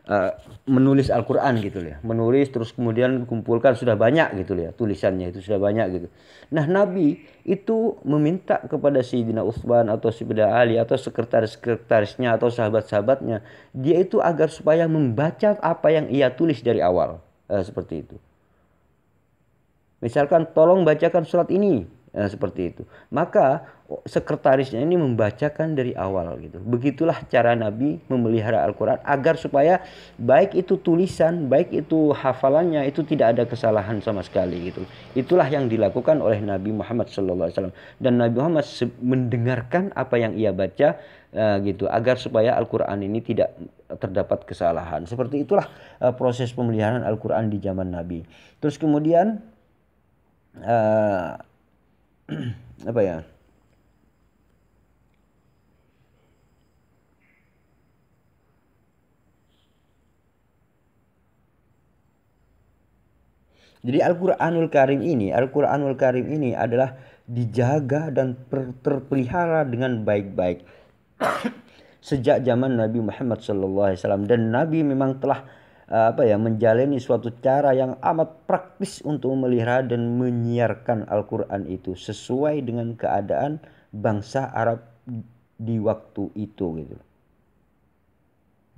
Speaker 1: menulis Al-Quran gitu ya, menulis terus kemudian kumpulkan, sudah banyak gitu ya, tulisannya itu sudah banyak gitu. Nah, Nabi itu meminta kepada Sayyidina Utsman atau Sayyidina Ali atau sekretarisnya atau sahabat-sahabatnya, dia itu agar supaya membaca apa yang ia tulis dari awal, seperti itu. Misalkan tolong bacakan surat ini, seperti itu. Maka sekretarisnya ini membacakan dari awal gitu. Begitulah cara Nabi memelihara Al-Quran agar supaya baik itu tulisan, baik itu hafalannya itu tidak ada kesalahan sama sekali gitu. Itulah yang dilakukan oleh Nabi Muhammad SAW, dan Nabi Muhammad mendengarkan apa yang ia baca gitu, agar supaya Al-Quran ini tidak terdapat kesalahan. Seperti itulah proses pemeliharaan Al-Quran di zaman Nabi. Terus kemudian apa ya? Jadi Al-Qur'anul Karim ini adalah dijaga dan terpelihara dengan baik-baik sejak zaman Nabi Muhammad SAW, dan Nabi memang telah menjalani suatu cara yang amat praktis untuk memelihara dan menyiarkan Al-Quran itu sesuai dengan keadaan bangsa Arab di waktu itu gitu.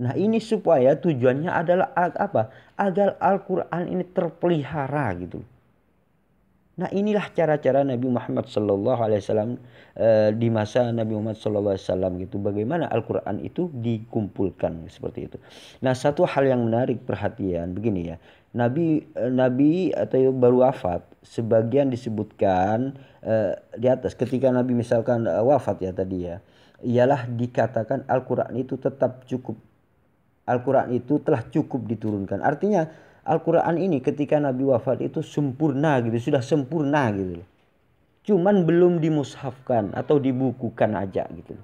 Speaker 1: Nah, ini supaya tujuannya adalah apa? Agar Al-Quran ini terpelihara gitu. Nah, inilah cara-cara Nabi Muhammad SAW di masa Nabi Muhammad SAW gitu. Bagaimana Al-Quran itu dikumpulkan seperti itu. Nah, satu hal yang menarik perhatian begini ya. Nabi atau baru wafat, sebagian disebutkan di atas ketika Nabi misalkan wafat ya tadi ya, ialah dikatakan Al-Quran itu tetap cukup. Al-Quran itu telah cukup diturunkan. Artinya Al-Quran ini ketika Nabi wafat itu sempurna gitu, sudah sempurna gitu. Cuman belum dimushafkan atau dibukukan aja gitu.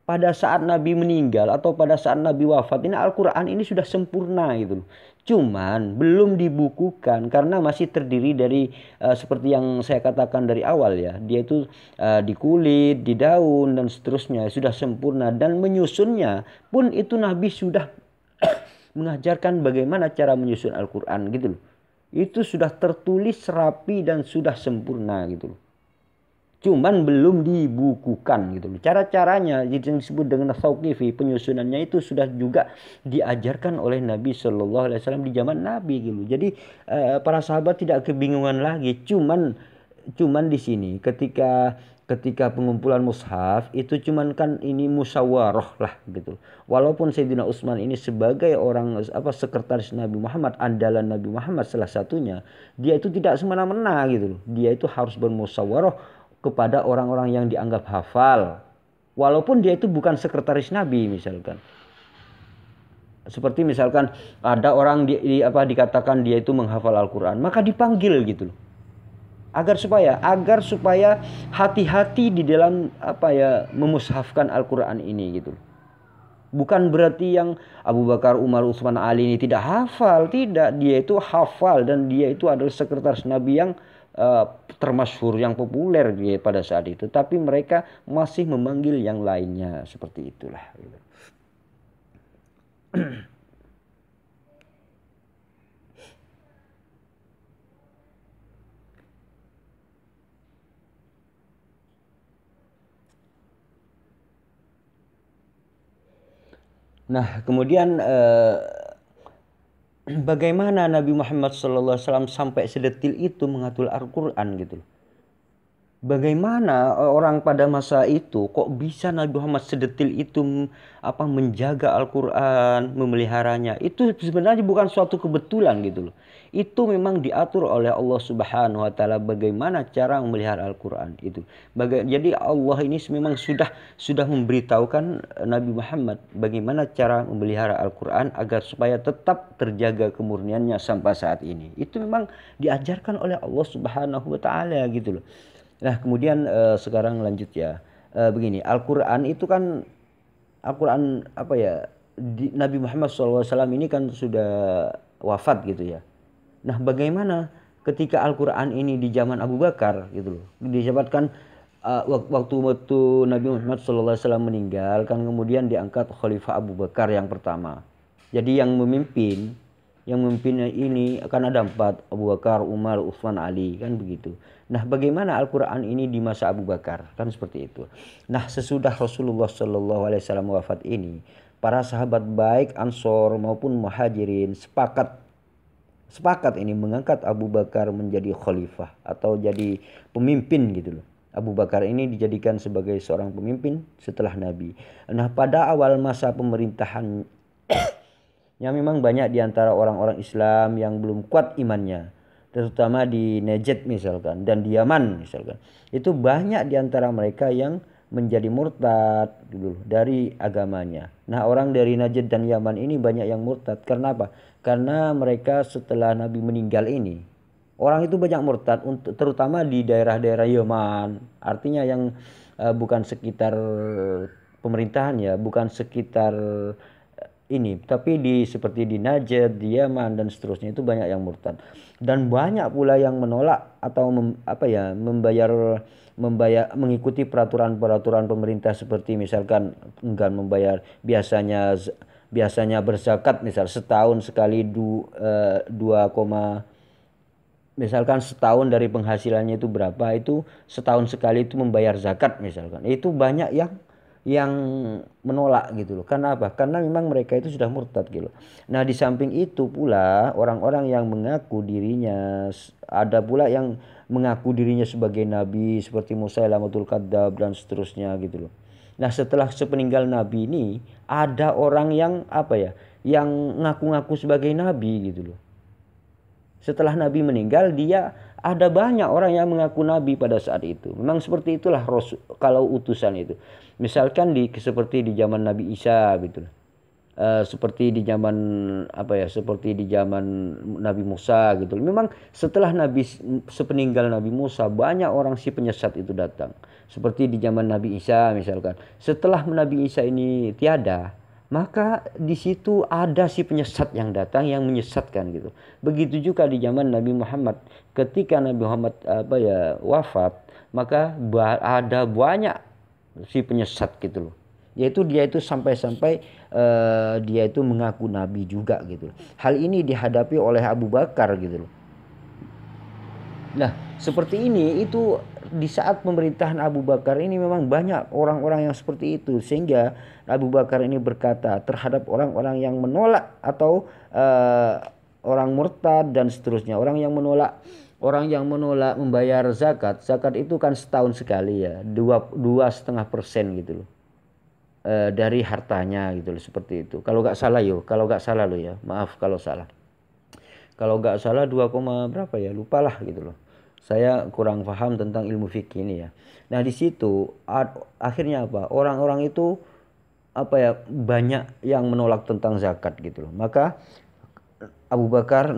Speaker 1: Pada saat Nabi meninggal atau pada saat Nabi wafat ini Al-Quran ini sudah sempurna gitu. Cuman belum dibukukan karena masih terdiri dari seperti yang saya katakan dari awal ya. Dia itu di kulit, di daun dan seterusnya sudah sempurna, dan menyusunnya pun itu Nabi sudah mengajarkan bagaimana cara menyusun Al-Quran gitu loh. Itu sudah tertulis rapi dan sudah sempurna gitu loh. Cuman belum dibukukan gitu loh. Cara-caranya yang disebut dengan tauqifi, penyusunannya itu sudah juga diajarkan oleh Nabi Shallallahu Alaihi Wasallam di zaman Nabi gitu. Jadi para sahabat tidak kebingungan lagi. Cuman di sini ketika pengumpulan mushaf itu cuman kan ini musyawarah lah gitu. Walaupun Sayyidina Utsman ini sebagai orang sekretaris Nabi Muhammad, andalan Nabi Muhammad salah satunya, dia itu tidak semena-mena gitu loh. Dia itu harus bermusyawarah kepada orang-orang yang dianggap hafal. Walaupun dia itu bukan sekretaris Nabi misalkan. Seperti misalkan ada orang dikatakan dia itu menghafal Al-Qur'an, maka dipanggil gitu loh. Agar supaya hati-hati di dalam memushafkan Al-Qur'an ini gitu. Bukan berarti yang Abu Bakar, Umar, Utsman, Ali ini tidak hafal, tidak. Dia itu hafal dan dia itu adalah sekretaris Nabi yang termasyhur, yang populer pada saat itu. Tapi mereka masih memanggil yang lainnya seperti itulah. Nah, kemudian bagaimana Nabi Muhammad SAW sampai sedetil itu mengatur Al-Quran gitu. Bagaimana orang pada masa itu kok bisa Nabi Muhammad sedetil itu menjaga Al-Quran, memeliharanya. Itu sebenarnya bukan suatu kebetulan gitu loh. Itu memang diatur oleh Allah Subhanahu wa taala bagaimana cara memelihara Al-Quran itu. Jadi Allah ini memang sudah memberitahukan Nabi Muhammad bagaimana cara memelihara Al-Quran agar supaya tetap terjaga kemurniannya sampai saat ini. Itu memang diajarkan oleh Allah Subhanahu wa taala gitu loh. Nah, kemudian sekarang lanjut ya. Begini, Al-Quran itu kan Nabi Muhammad SAW ini kan sudah wafat gitu ya. Nah, bagaimana ketika Al-Quran ini di zaman Abu Bakar gitu loh. Disebutkan waktu Nabi Muhammad SAW meninggal kan kemudian diangkat Khalifah Abu Bakar yang pertama. Jadi yang memimpinnya ini akan ada 4, Abu Bakar, Umar, Utsman, Ali kan begitu. Nah, bagaimana Al-Quran ini di masa Abu Bakar kan seperti itu. Nah, sesudah Rasulullah SAW wafat ini, para sahabat baik Ansor maupun Muhajirin sepakat ini mengangkat Abu Bakar menjadi khalifah atau jadi pemimpin gitu loh. Abu Bakar ini dijadikan sebagai seorang pemimpin setelah Nabi. Nah, pada awal masa pemerintahan yang memang banyak di antara orang-orang Islam yang belum kuat imannya, terutama di Najd misalkan dan di Yaman misalkan. Itu banyak di antara mereka yang menjadi murtad dulu dari agamanya. Nah, orang dari Najd dan Yaman ini banyak yang murtad. Karena apa? Karena mereka setelah Nabi meninggal ini, orang itu banyak murtad, terutama di daerah-daerah Yaman. Artinya yang bukan sekitar pemerintahan ya, bukan sekitar ini, tapi seperti di Najd, di Yaman dan seterusnya itu banyak yang murtad. Dan banyak pula yang menolak atau membayar mengikuti peraturan-peraturan pemerintah seperti misalkan enggan membayar biasanya berzakat misal setahun sekali misalkan setahun dari penghasilannya itu berapa, itu setahun sekali itu membayar zakat misalkan. Itu banyak yang menolak gitu loh. Karena apa? Karena memang mereka itu sudah murtad gitu. Nah, di samping itu pula orang-orang yang mengaku dirinya, ada pula yang mengaku dirinya sebagai nabi seperti Musailamatul Kadzdzab dan seterusnya gitu loh. Nah, setelah sepeninggal Nabi ini ada orang yang yang ngaku-ngaku sebagai nabi gitu loh. Setelah Nabi meninggal, ada banyak orang yang mengaku Nabi pada saat itu. Memang seperti itulah kalau utusan itu. Misalkan seperti di zaman Nabi Isa gitu. Seperti di zaman seperti di zaman Nabi Musa gitu. Memang setelah sepeninggal Nabi Musa banyak orang si penyesat itu datang. Seperti di zaman Nabi Isa misalkan. Setelah Nabi Isa ini tiada, maka di situ ada si penyesat yang datang yang menyesatkan gitu. Begitu juga di zaman Nabi Muhammad. Ketika Nabi Muhammad wafat, maka ada banyak si penyesat gitu loh. Yaitu dia itu sampai-sampai dia itu mengaku nabi juga gitu. Hal ini dihadapi oleh Abu Bakar gitu loh. Nah, seperti ini itu di saat pemerintahan Abu Bakar ini memang banyak orang-orang yang seperti itu, sehingga Abu Bakar ini berkata terhadap orang-orang yang menolak atau orang murtad dan seterusnya, orang yang menolak membayar zakat. Zakat itu kan setahun sekali ya, 2,5% gitu loh. Dari hartanya gitu loh, seperti itu. Kalau nggak salah lo ya, maaf kalau salah. Kalau nggak salah 2, berapa ya, lupalah gitu loh. Saya kurang paham tentang ilmu fikih ini ya. Nah di situ akhirnya apa? Orang-orang itu apa ya, banyak yang menolak tentang zakat gitu loh. Maka Abu Bakar,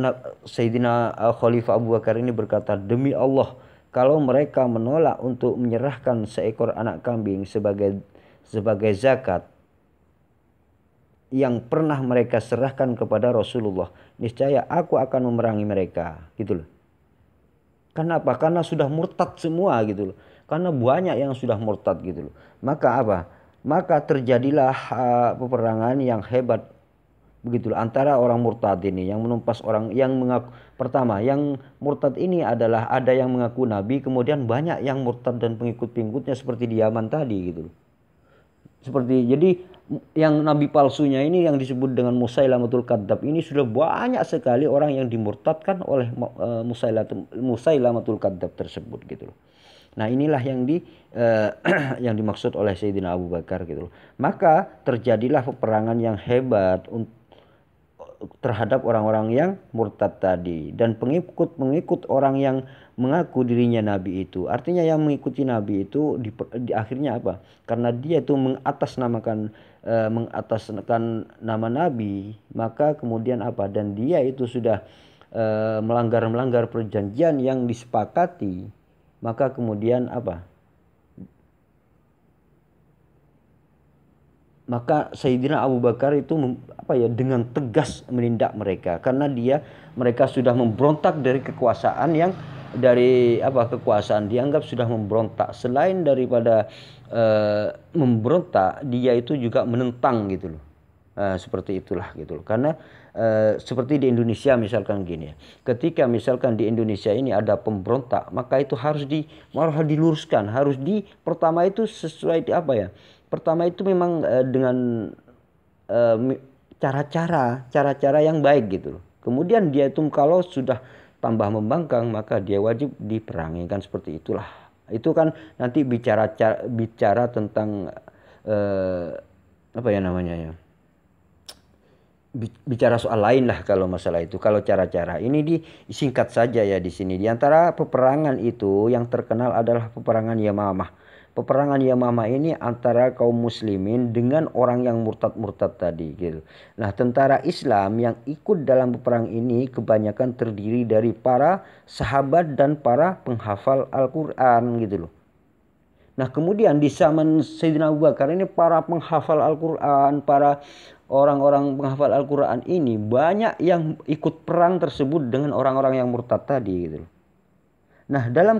Speaker 1: Sayyidina Khalifah Abu Bakar ini berkata, demi Allah, kalau mereka menolak untuk menyerahkan seekor anak kambing sebagai zakat yang pernah mereka serahkan kepada Rasulullah, niscaya aku akan memerangi mereka gitu loh. Kenapa? Karena sudah murtad semua gitu loh. Karena banyak yang sudah murtad gitu loh. Maka apa? Maka terjadilah peperangan yang hebat begitu loh, antara orang murtad ini yang menumpas orang yang mengaku. Pertama, yang murtad ini adalah ada yang mengaku nabi, kemudian banyak yang murtad dan pengikut-pengikutnya seperti di Yaman tadi gitu loh. Jadi yang nabi palsunya ini yang disebut dengan Musailamatul Kadzab ini sudah banyak sekali orang yang dimurtadkan oleh Musailamatul Kadzab tersebut gitu loh. Nah inilah yang yang dimaksud oleh Sayyidina Abu Bakar gitu loh. Maka terjadilah peperangan yang hebat terhadap orang-orang yang murtad tadi dan pengikut orang yang mengaku dirinya nabi itu. Artinya yang mengikuti nabi itu di akhirnya apa? Karena dia itu mengatasnamakan nama nabi, maka kemudian apa? Dan dia itu sudah melanggar perjanjian yang disepakati, maka kemudian apa? Maka Sayyidina Abu Bakar itu dengan tegas menindak mereka, karena mereka sudah memberontak dari kekuasaan yang kekuasaan dianggap sudah memberontak. Selain daripada memberontak, dia itu juga menentang gitu loh. Seperti itulah gitu loh. Karena seperti di Indonesia misalkan gini ya. Ketika misalkan di Indonesia ini ada pemberontak, maka itu harus diluruskan, pertama itu sesuai Pertama itu memang dengan cara-cara yang baik gitu loh. Kemudian dia itu kalau sudah tambah membangkang, maka dia wajib diperangi, kan seperti itulah. Itu kan nanti bicara tentang bicara soal lain lah kalau masalah itu. Kalau cara-cara ini disingkat saja ya di sini. Di antara peperangan itu yang terkenal adalah peperangan Yamamah. Peperangan Yamamah ini antara kaum muslimin dengan orang yang murtad tadi gitu. Nah, tentara Islam yang ikut dalam peperangan ini kebanyakan terdiri dari para sahabat dan para penghafal Al-Qur'an gitu loh. Nah, kemudian di zaman Sayyidina Abu Bakar ini para penghafal Al-Qur'an, para orang-orang penghafal Al-Qur'an ini banyak yang ikut perang tersebut dengan orang-orang yang murtad tadi gitu loh. Nah, dalam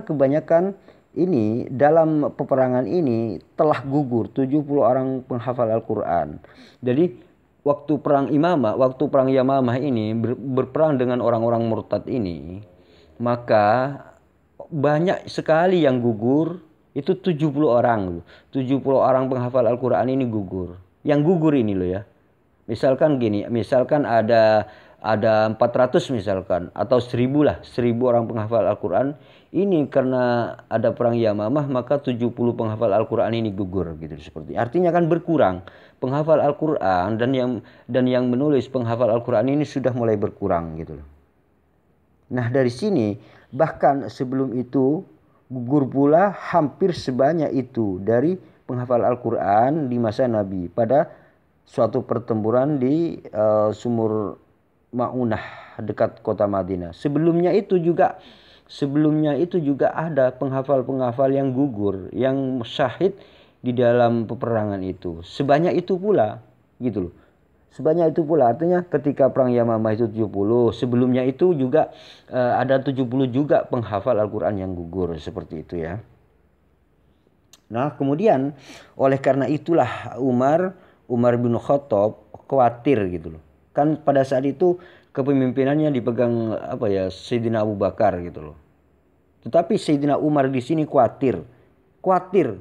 Speaker 1: peperangan ini telah gugur 70 orang penghafal Al-Qur'an. Jadi waktu perang Yamamah ini berperang dengan orang-orang murtad ini, maka banyak sekali yang gugur. Itu 70 orang. 70 orang penghafal Al-Qur'an ini gugur. Yang gugur ini loh ya. Misalkan gini, ada 400 misalkan, atau 1000 lah, 1000 orang penghafal Al-Qur'an. Ini karena ada perang Yamamah, maka 70 penghafal Al-Qur'an ini gugur gitu seperti. Artinya kan berkurang penghafal Al-Qur'an, dan yang menulis penghafal Al-Qur'an ini sudah mulai berkurang gitu loh. Nah, dari sini bahkan sebelum itu gugur pula hampir sebanyak itu dari penghafal Al-Qur'an di masa Nabi pada suatu pertempuran di Sumur Ma'unah dekat kota Madinah. Sebelumnya itu juga ada penghafal yang gugur, yang syahid di dalam peperangan itu. Sebanyak itu pula gitu loh. Sebanyak itu pula, artinya ketika perang Yamamah itu 70, sebelumnya itu juga ada 70 juga penghafal Al-Qur'an yang gugur seperti itu ya. Nah, kemudian oleh karena itulah Umar bin Khattab khawatir gitu loh. Kan pada saat itu kepemimpinannya dipegang Sayyidina Abu Bakar gitu loh. Tetapi Sayyidina Umar di sini khawatir. Khawatir.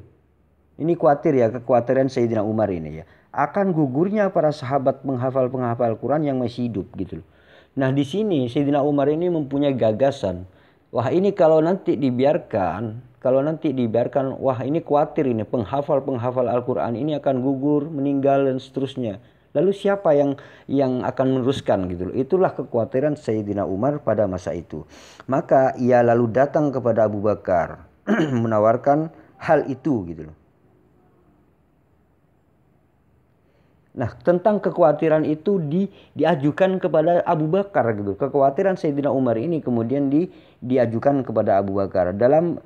Speaker 1: Ini khawatir ya, kekhawatiran Sayyidina Umar ini ya. Akan gugurnya para sahabat penghafal Quran yang masih hidup gitu loh. Nah, di sini Sayyidina Umar ini mempunyai gagasan. Wah, ini kalau nanti dibiarkan, wah ini khawatir ini penghafal Al-Quran ini akan gugur, meninggal dan seterusnya. Lalu siapa yang akan meneruskan gitu loh. Itulah kekhawatiran Sayyidina Umar pada masa itu. Maka ia lalu datang kepada Abu Bakar menawarkan hal itu gitu loh. Nah, tentang kekhawatiran itu diajukan kepada Abu Bakar gitu. Kekhawatiran Sayyidina Umar ini kemudian diajukan kepada Abu Bakar. Dalam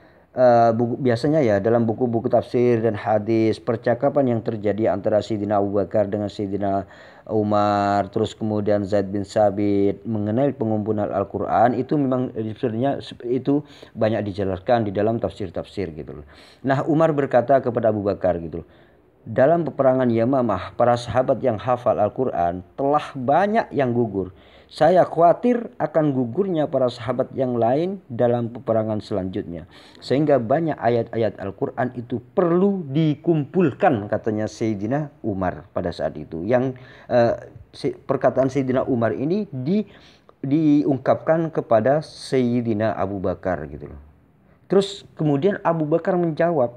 Speaker 1: biasanya ya dalam buku-buku tafsir dan hadis, percakapan yang terjadi antara Sayyidina Abu Bakar dengan Sayyidina Umar, terus kemudian Zaid bin Sabit mengenai pengumpulan Al-Quran, itu memang sebenarnya itu banyak dijelaskan di dalam tafsir-tafsir gitu loh. Nah, Umar berkata kepada Abu Bakar gitu loh, dalam peperangan Yamamah, para sahabat yang hafal Al-Quran telah banyak yang gugur. Saya khawatir akan gugurnya para sahabat yang lain dalam peperangan selanjutnya. Sehingga banyak ayat-ayat Al-Quran itu perlu dikumpulkan, katanya Sayyidina Umar pada saat itu. Yang perkataan Sayyidina Umar ini diungkapkan kepada Sayyidina Abu Bakar gitu loh. Terus kemudian Abu Bakar menjawab,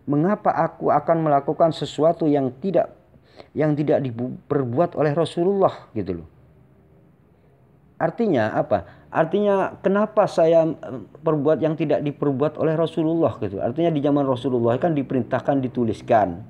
Speaker 1: mengapa aku akan melakukan sesuatu yang tidak diperbuat oleh Rasulullah gitu loh. Artinya apa? Artinya kenapa saya perbuat yang tidak diperbuat oleh Rasulullah gitu. Artinya di zaman Rasulullah kan diperintahkan dituliskan,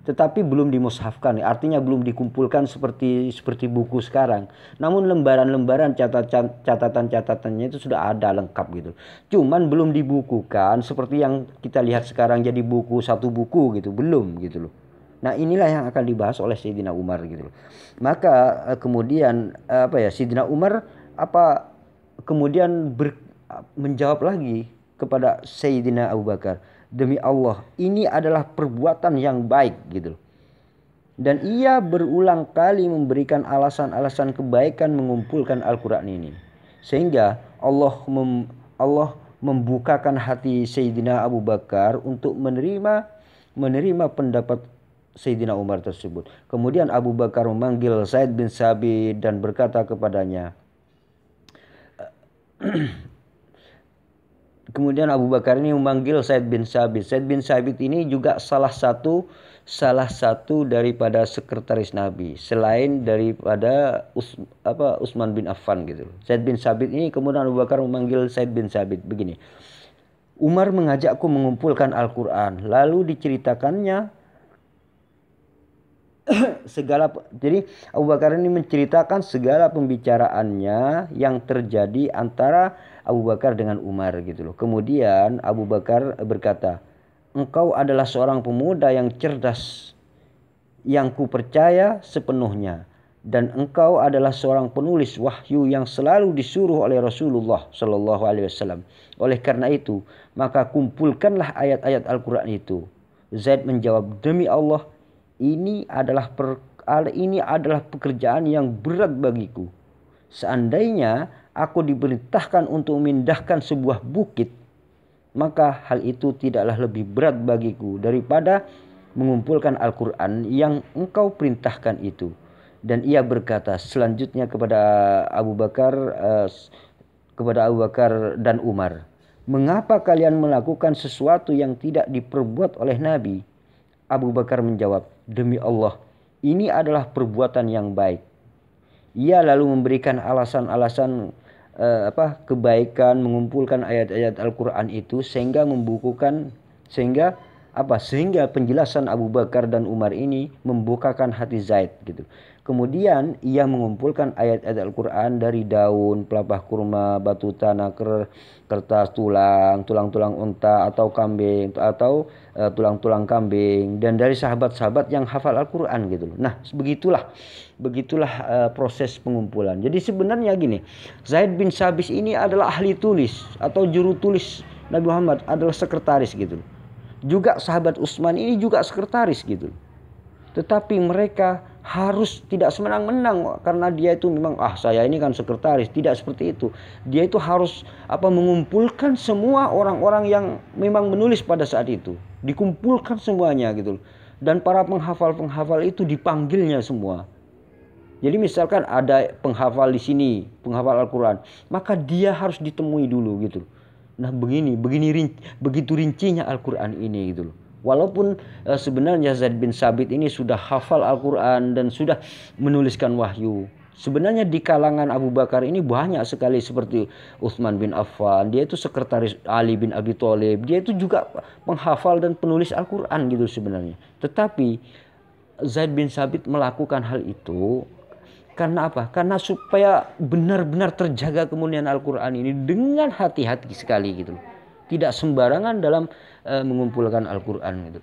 Speaker 1: tetapi belum dimushafkan. Artinya belum dikumpulkan seperti buku sekarang. Namun lembaran-lembaran catatan-catatannya itu sudah ada lengkap gitu. Cuman belum dibukukan seperti yang kita lihat sekarang jadi buku, satu buku gitu, belum gitu loh. Nah, inilah yang akan dibahas oleh Sayyidina Umar gitu loh. Maka kemudian Sayyidina Umar kemudian menjawab lagi kepada Sayyidina Abu Bakar, demi Allah, ini adalah perbuatan yang baik gitu loh. Dan ia berulang kali memberikan alasan-alasan kebaikan mengumpulkan Al-Quran ini. Sehingga Allah membukakan hati Sayyidina Abu Bakar untuk menerima pendapat Sayyidina Umar tersebut. Kemudian Abu Bakar memanggil Zaid bin Sabit dan berkata kepadanya, kemudian Abu Bakar ini memanggil Zaid bin Sabit. Zaid bin Sabit ini juga salah satu daripada sekretaris Nabi, selain daripada Utsman bin Affan gitu. Zaid bin Sabit ini kemudian Abu Bakar memanggil Zaid bin Sabit begini, Umar mengajakku mengumpulkan Al-Quran, lalu diceritakannya jadi Abu Bakar ini menceritakan segala pembicaraannya yang terjadi antara Abu Bakar dengan Umar gitu loh. Kemudian Abu Bakar berkata, engkau adalah seorang pemuda yang cerdas, yang ku percaya sepenuhnya, dan engkau adalah seorang penulis wahyu yang selalu disuruh oleh Rasulullah Shallallahu Alaihi Wasallam. Oleh karena itu, maka kumpulkanlah ayat-ayat Al-Quran itu. Zaid menjawab, demi Allah, ini adalah pekerjaan yang berat bagiku. Seandainya aku diperintahkan untuk memindahkan sebuah bukit, maka hal itu tidaklah lebih berat bagiku daripada mengumpulkan Al-Quran yang engkau perintahkan itu. Dan ia berkata selanjutnya kepada Abu Bakar dan Umar, mengapa kalian melakukan sesuatu yang tidak diperbuat oleh Nabi? Abu Bakar menjawab, demi Allah, ini adalah perbuatan yang baik. Ia lalu memberikan alasan-alasan kebaikan mengumpulkan ayat-ayat Al-Quran itu sehingga penjelasan Abu Bakar dan Umar ini membukakan hati Zaid gitu. Kemudian ia mengumpulkan ayat-ayat Al-Quran dari daun, pelepah kurma, batu tanah, kertas, tulang-tulang unta atau kambing atau tulang-tulang kambing, dan dari sahabat-sahabat yang hafal Al-Quran gitu loh. Nah, begitulah proses pengumpulan. Jadi sebenarnya gini, Zaid bin Sabit ini adalah ahli tulis atau juru tulis Nabi Muhammad, adalah sekretaris gitu loh. Juga sahabat Utsman ini juga sekretaris gitu. Tetapi mereka harus tidak semenang-menang karena dia itu memang saya ini kan sekretaris, tidak seperti itu. Dia itu harus mengumpulkan semua orang-orang yang memang menulis pada saat itu, dikumpulkan semuanya gitu. Dan para penghafal-penghafal itu dipanggilnya semua. Jadi misalkan ada penghafal di sini, penghafal Al-Qur'an, maka dia harus ditemui dulu gitu. Nah, begitu rincinya Al-Qur'an ini gitu loh. Walaupun sebenarnya Zaid bin Sabit ini sudah hafal Al-Quran dan sudah menuliskan wahyu. Sebenarnya di kalangan Abu Bakar ini banyak sekali seperti Utsman bin Affan. Dia itu sekretaris Ali bin Abi Thalib. Dia itu juga penghafal dan penulis Al-Quran gitu sebenarnya. Tetapi Zaid bin Sabit melakukan hal itu karena apa? Karena supaya benar-benar terjaga kemuliaan Al-Quran ini dengan hati-hati sekali gitu. Tidak sembarangan dalam mengumpulkan Al-Quran gitu.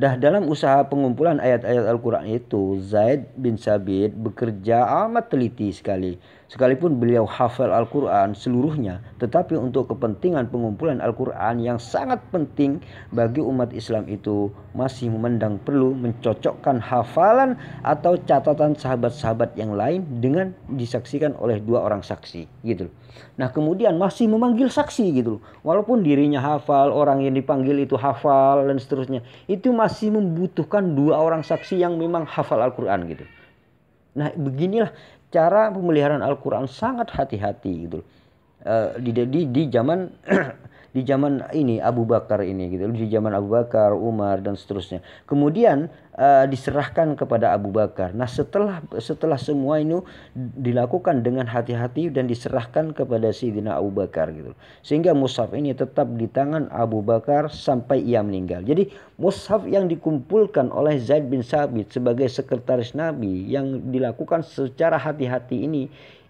Speaker 1: Dalam usaha pengumpulan ayat-ayat Al-Quran itu, Zaid bin Sabit bekerja amat teliti sekali. Sekalipun beliau hafal Al-Quran seluruhnya, tetapi untuk kepentingan pengumpulan Al-Quran yang sangat penting bagi umat Islam itu masih memandang perlu mencocokkan hafalan atau catatan sahabat-sahabat yang lain dengan disaksikan oleh 2 orang saksi gitu. Nah, kemudian masih memanggil saksi gitu. Walaupun dirinya hafal, orang yang dipanggil itu hafal dan seterusnya, itu masih membutuhkan 2 orang saksi yang memang hafal Al-Quran gitu. Nah, beginilah cara pemeliharaan Al-Quran sangat hati-hati gitu. Di zaman di zaman ini Abu Bakar ini gitu, di zaman Abu Bakar, Umar dan seterusnya. Kemudian diserahkan kepada Abu Bakar. Nah, setelah semua ini dilakukan dengan hati-hati dan diserahkan kepada Sayyidina Abu Bakar gitu. Sehingga mushaf ini tetap di tangan Abu Bakar sampai ia meninggal. Jadi mushaf yang dikumpulkan oleh Zaid bin Sabit sebagai sekretaris Nabi yang dilakukan secara hati-hati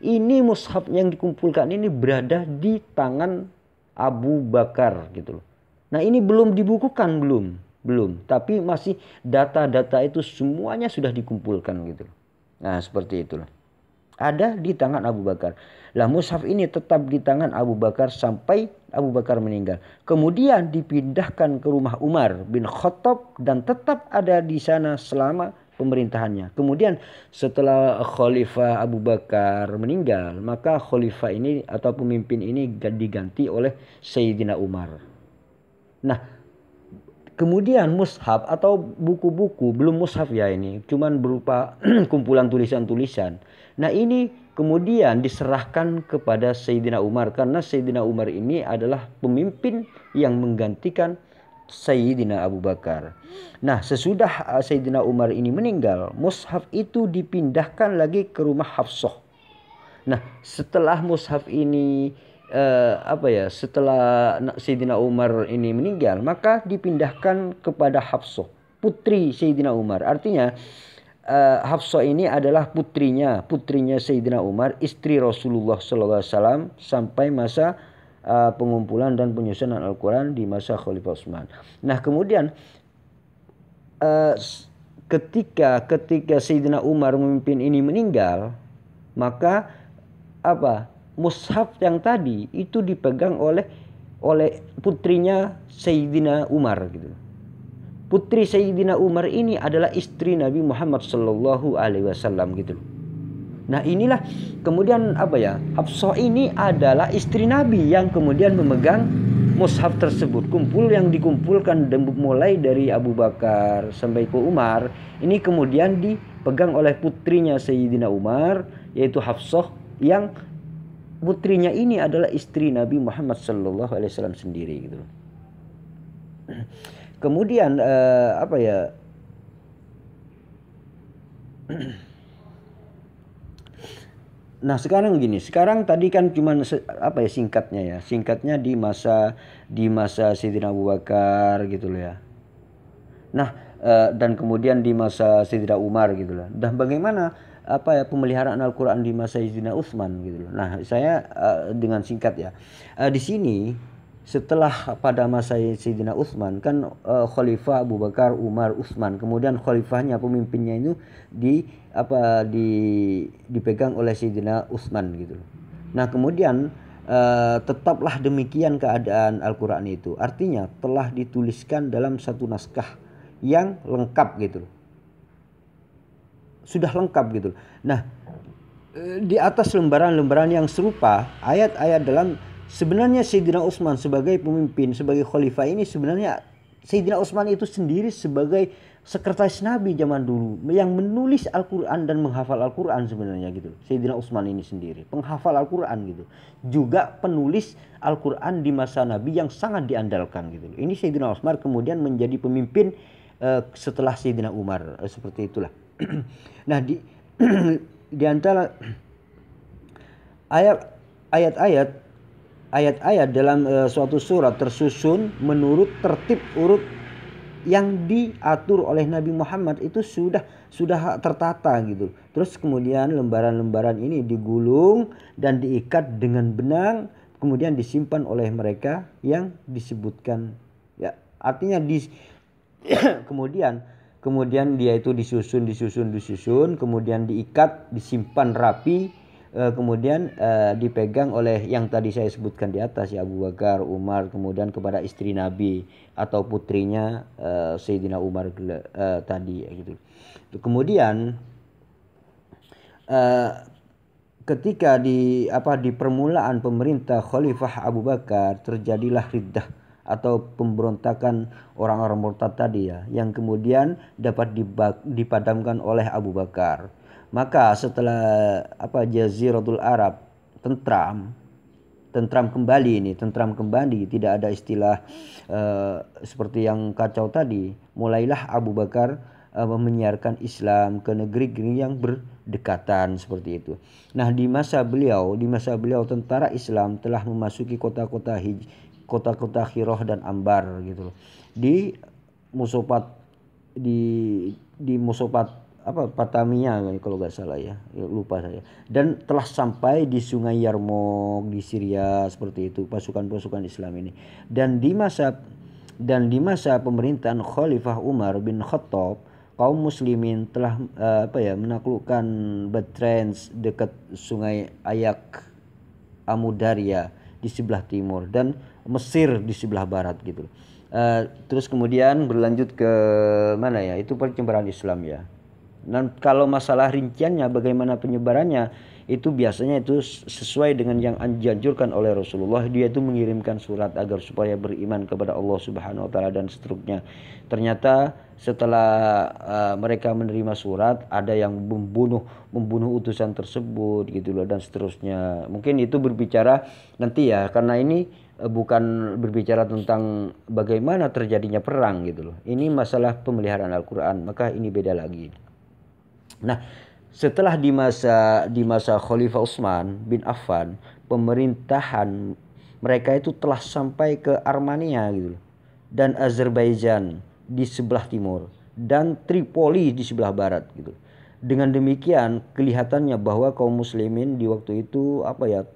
Speaker 1: ini mushaf yang dikumpulkan ini berada di tangan Abu Bakar gitu loh. Nah, ini belum dibukukan, belum, tapi masih data-data itu semuanya sudah dikumpulkan gitu loh. Nah, seperti itulah. Ada di tangan Abu Bakar. Lah, mushaf ini tetap di tangan Abu Bakar sampai Abu Bakar meninggal. Kemudian dipindahkan ke rumah Umar bin Khattab dan tetap ada di sana selama pemerintahannya. Kemudian setelah Khalifah Abu Bakar meninggal, maka khalifah ini atau pemimpin ini diganti oleh Sayyidina Umar. Nah, kemudian mushaf atau buku-buku, belum mushaf ya ini, cuman berupa kumpulan tulisan-tulisan. Nah, ini kemudian diserahkan kepada Sayyidina Umar karena Sayyidina Umar ini adalah pemimpin yang menggantikan Sayyidina Abu Bakar. Nah, sesudah Sayyidina Umar ini meninggal, mushaf itu dipindahkan lagi ke rumah Hafsah. Nah, setelah mushaf ini setelah Sayyidina Umar ini meninggal, maka dipindahkan kepada Hafsah, putri Sayyidina Umar. Artinya Hafsah ini adalah putrinya Sayyidina Umar, istri Rasulullah SAW sampai masa pengumpulan dan penyusunan Al-Quran di masa Khalifah Utsman. Nah, kemudian ketika Sayyidina Umar memimpin ini meninggal, maka mushaf yang tadi itu dipegang oleh putrinya Sayyidina Umar gitu. Putri Sayyidina Umar ini adalah istri Nabi Muhammad SAW gitu. Nah, inilah kemudian Hafsah ini adalah istri Nabi yang kemudian memegang mushaf tersebut. Yang dikumpulkan mulai dari Abu Bakar sampai ke Umar, ini kemudian dipegang oleh putrinya Sayyidina Umar, yaitu Hafsah, yang putrinya ini adalah istri Nabi Muhammad SAW sendiri gitu. Kemudian nah, sekarang gini, sekarang tadi kan cuman singkatnya di masa Sayyidina Abu Bakar gitu loh ya. Nah, dan kemudian di masa Sayyidina Umar gitu loh. Dan bagaimana pemeliharaan Al-Quran di masa Sayyidina Utsman gitu loh. Nah, saya dengan singkat ya. Di sini setelah pada masa Sayyidina Utsman kan Khalifah Abu Bakar, Umar, Utsman. Kemudian khalifahnya, pemimpinnya itu dipegang oleh Sayyidina Utsman gitu. Nah, kemudian tetaplah demikian keadaan Al-Quran itu. Artinya telah dituliskan dalam satu naskah yang lengkap gitu. Sudah lengkap gitu. Nah, di atas lembaran-lembaran yang serupa, ayat-ayat dalam sebenarnya Sayyidina Utsman sebagai pemimpin, sebagai khalifah ini sebenarnya Sayyidina Utsman itu sendiri sebagai sekretaris Nabi zaman dulu yang menulis Al-Quran dan menghafal Al-Quran sebenarnya gitu. Sayyidina Utsman ini sendiri penghafal Al-Quran gitu. Juga penulis Al-Quran di masa Nabi yang sangat diandalkan gitu. Ini Sayyidina Utsman kemudian menjadi pemimpin setelah Sayyidina Umar, seperti itulah. Nah, di antara ayat-ayat dalam suatu surat tersusun menurut tertib urut yang diatur oleh Nabi Muhammad itu sudah tertata gitu. Terus kemudian lembaran-lembaran ini digulung dan diikat dengan benang, kemudian disimpan oleh mereka yang disebutkan ya. Artinya kemudian dia itu disusun, kemudian diikat, disimpan rapi, kemudian dipegang oleh yang tadi saya sebutkan di atas ya, Abu Bakar, Umar, kemudian kepada istri Nabi atau putrinya Sayyidina Umar tadi gitu. Kemudian ketika di permulaan pemerintah Khalifah Abu Bakar terjadilah riddah atau pemberontakan orang-orang murtad tadi ya, yang kemudian dapat dipadamkan oleh Abu Bakar. Maka setelah Jaziratul Arab tentram kembali, tidak ada istilah seperti yang kacau tadi, mulailah Abu Bakar menyiarkan Islam ke negeri-negeri yang berdekatan seperti itu. Nah, di masa beliau tentara Islam telah memasuki kota-kota Hirah dan Ambar gitu loh. Di Musopat Patamia kalau nggak salah ya, lupa saya. Dan telah sampai di Sungai Yarmouk di Syria seperti itu pasukan-pasukan Islam ini. Dan di masa pemerintahan Khalifah Umar bin Khattab, kaum muslimin telah menaklukkan Batrens dekat Sungai Ayak, Amudarya di sebelah timur dan Mesir di sebelah barat gitu. Terus kemudian berlanjut ke mana ya? Itu penyebaran Islam ya. Dan kalau masalah rinciannya bagaimana penyebarannya, itu biasanya itu sesuai dengan yang dianjurkan oleh Rasulullah. Dia itu mengirimkan surat agar supaya beriman kepada Allah Subhanahu wa taala dan seterusnya. Ternyata setelah mereka menerima surat, ada yang membunuh utusan tersebut gitu loh, dan seterusnya. Mungkin itu berbicara nanti ya, karena ini bukan berbicara tentang bagaimana terjadinya perang gitu loh. Ini masalah pemeliharaan Al-Quran, maka ini beda lagi. Nah, setelah di masa Khalifah Utsman bin Affan, pemerintahan mereka itu telah sampai ke Armenia gitu, dan Azerbaijan di sebelah timur, dan Tripoli di sebelah barat gitu. Dengan demikian kelihatannya bahwa kaum muslimin di waktu itu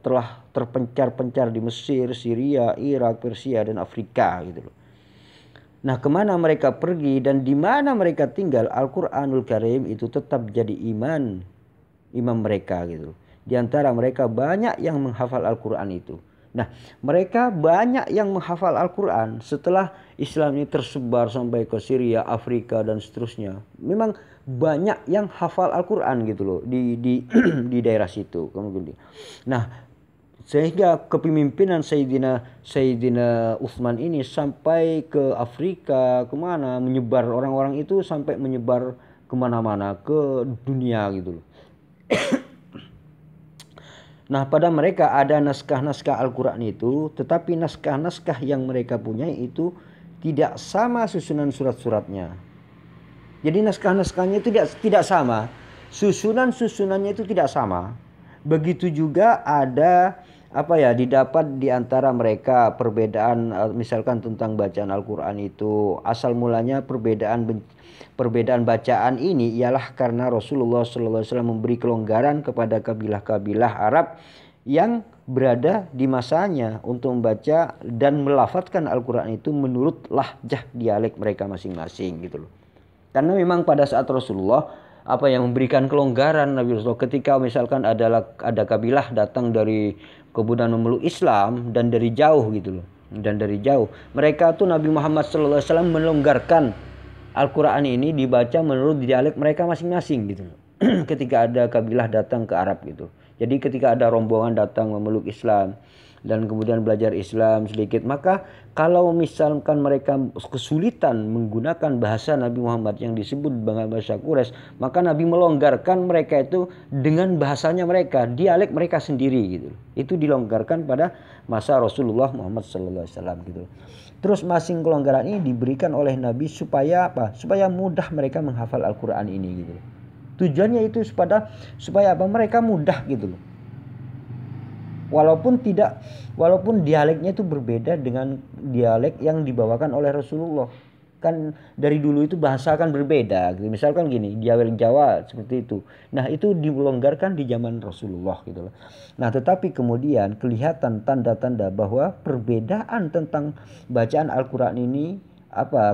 Speaker 1: telah terpencar-pencar di Mesir, Syria, Irak, Persia, dan Afrika gitu loh. Nah, kemana mereka pergi dan di mana mereka tinggal, Al-Quranul Karim itu tetap jadi imam mereka gitu. Di antara mereka banyak yang menghafal Al-Quran itu. Nah, mereka banyak yang menghafal Al-Quran setelah Islam ini tersebar sampai ke Syria, Afrika, dan seterusnya. Memang banyak yang hafal Al-Quran gitu loh di daerah situ. Nah, sehingga kepemimpinan Sayyidina Utsman ini sampai ke Afrika, kemana, menyebar, orang-orang itu sampai menyebar kemana-mana ke dunia gitu loh. Nah, pada mereka ada naskah-naskah Al-Quran itu, tetapi naskah-naskah yang mereka punya itu tidak sama susunan surat-suratnya. Jadi naskah-naskahnya itu tidak sama, susunannya itu tidak sama. Begitu juga ada didapat di antara mereka perbedaan, misalkan tentang bacaan Al-Quran itu asal mulanya perbedaan bacaan ini ialah karena Rasulullah SAW memberi kelonggaran kepada kabilah-kabilah Arab yang berada di masanya untuk membaca dan melafadzkan Al-Quran itu menurut lahjah dialek mereka masing-masing gitu loh. Karena memang pada saat Rasulullah apa yang memberikan kelonggaran Nabi Rasulullah ketika misalkan ada kabilah datang dari kemudian memeluk Islam dan dari jauh gitu loh. Dan dari jauh mereka tuh Nabi Muhammad SAW melonggarkan Al-Quran ini dibaca menurut dialek mereka masing-masing gitu loh. Ketika ada kabilah datang ke Arab gitu. Jadi ketika ada rombongan datang memeluk Islam dan kemudian belajar Islam sedikit, maka kalau misalkan mereka kesulitan menggunakan bahasa Nabi Muhammad yang disebut bahasa Quraisy, maka Nabi melonggarkan mereka itu dengan bahasanya mereka, dialek mereka sendiri gitu. Itu dilonggarkan pada masa Rasulullah Muhammad SAW gitu. Terus masing kelonggaran ini diberikan oleh Nabi supaya apa? Supaya mudah mereka menghafal Al-Quran ini gitu. Tujuannya itu supaya apa? Mereka mudah gitu loh. Walaupun dialeknya itu berbeda dengan dialek yang dibawakan oleh Rasulullah. Kan dari dulu itu bahasa kan berbeda gitu. Misalkan gini, dialek Jawa seperti itu. Nah, itu dilonggarkan di zaman Rasulullah gitu loh. Nah, tetapi kemudian kelihatan tanda-tanda bahwa perbedaan tentang bacaan Al-Qur'an ini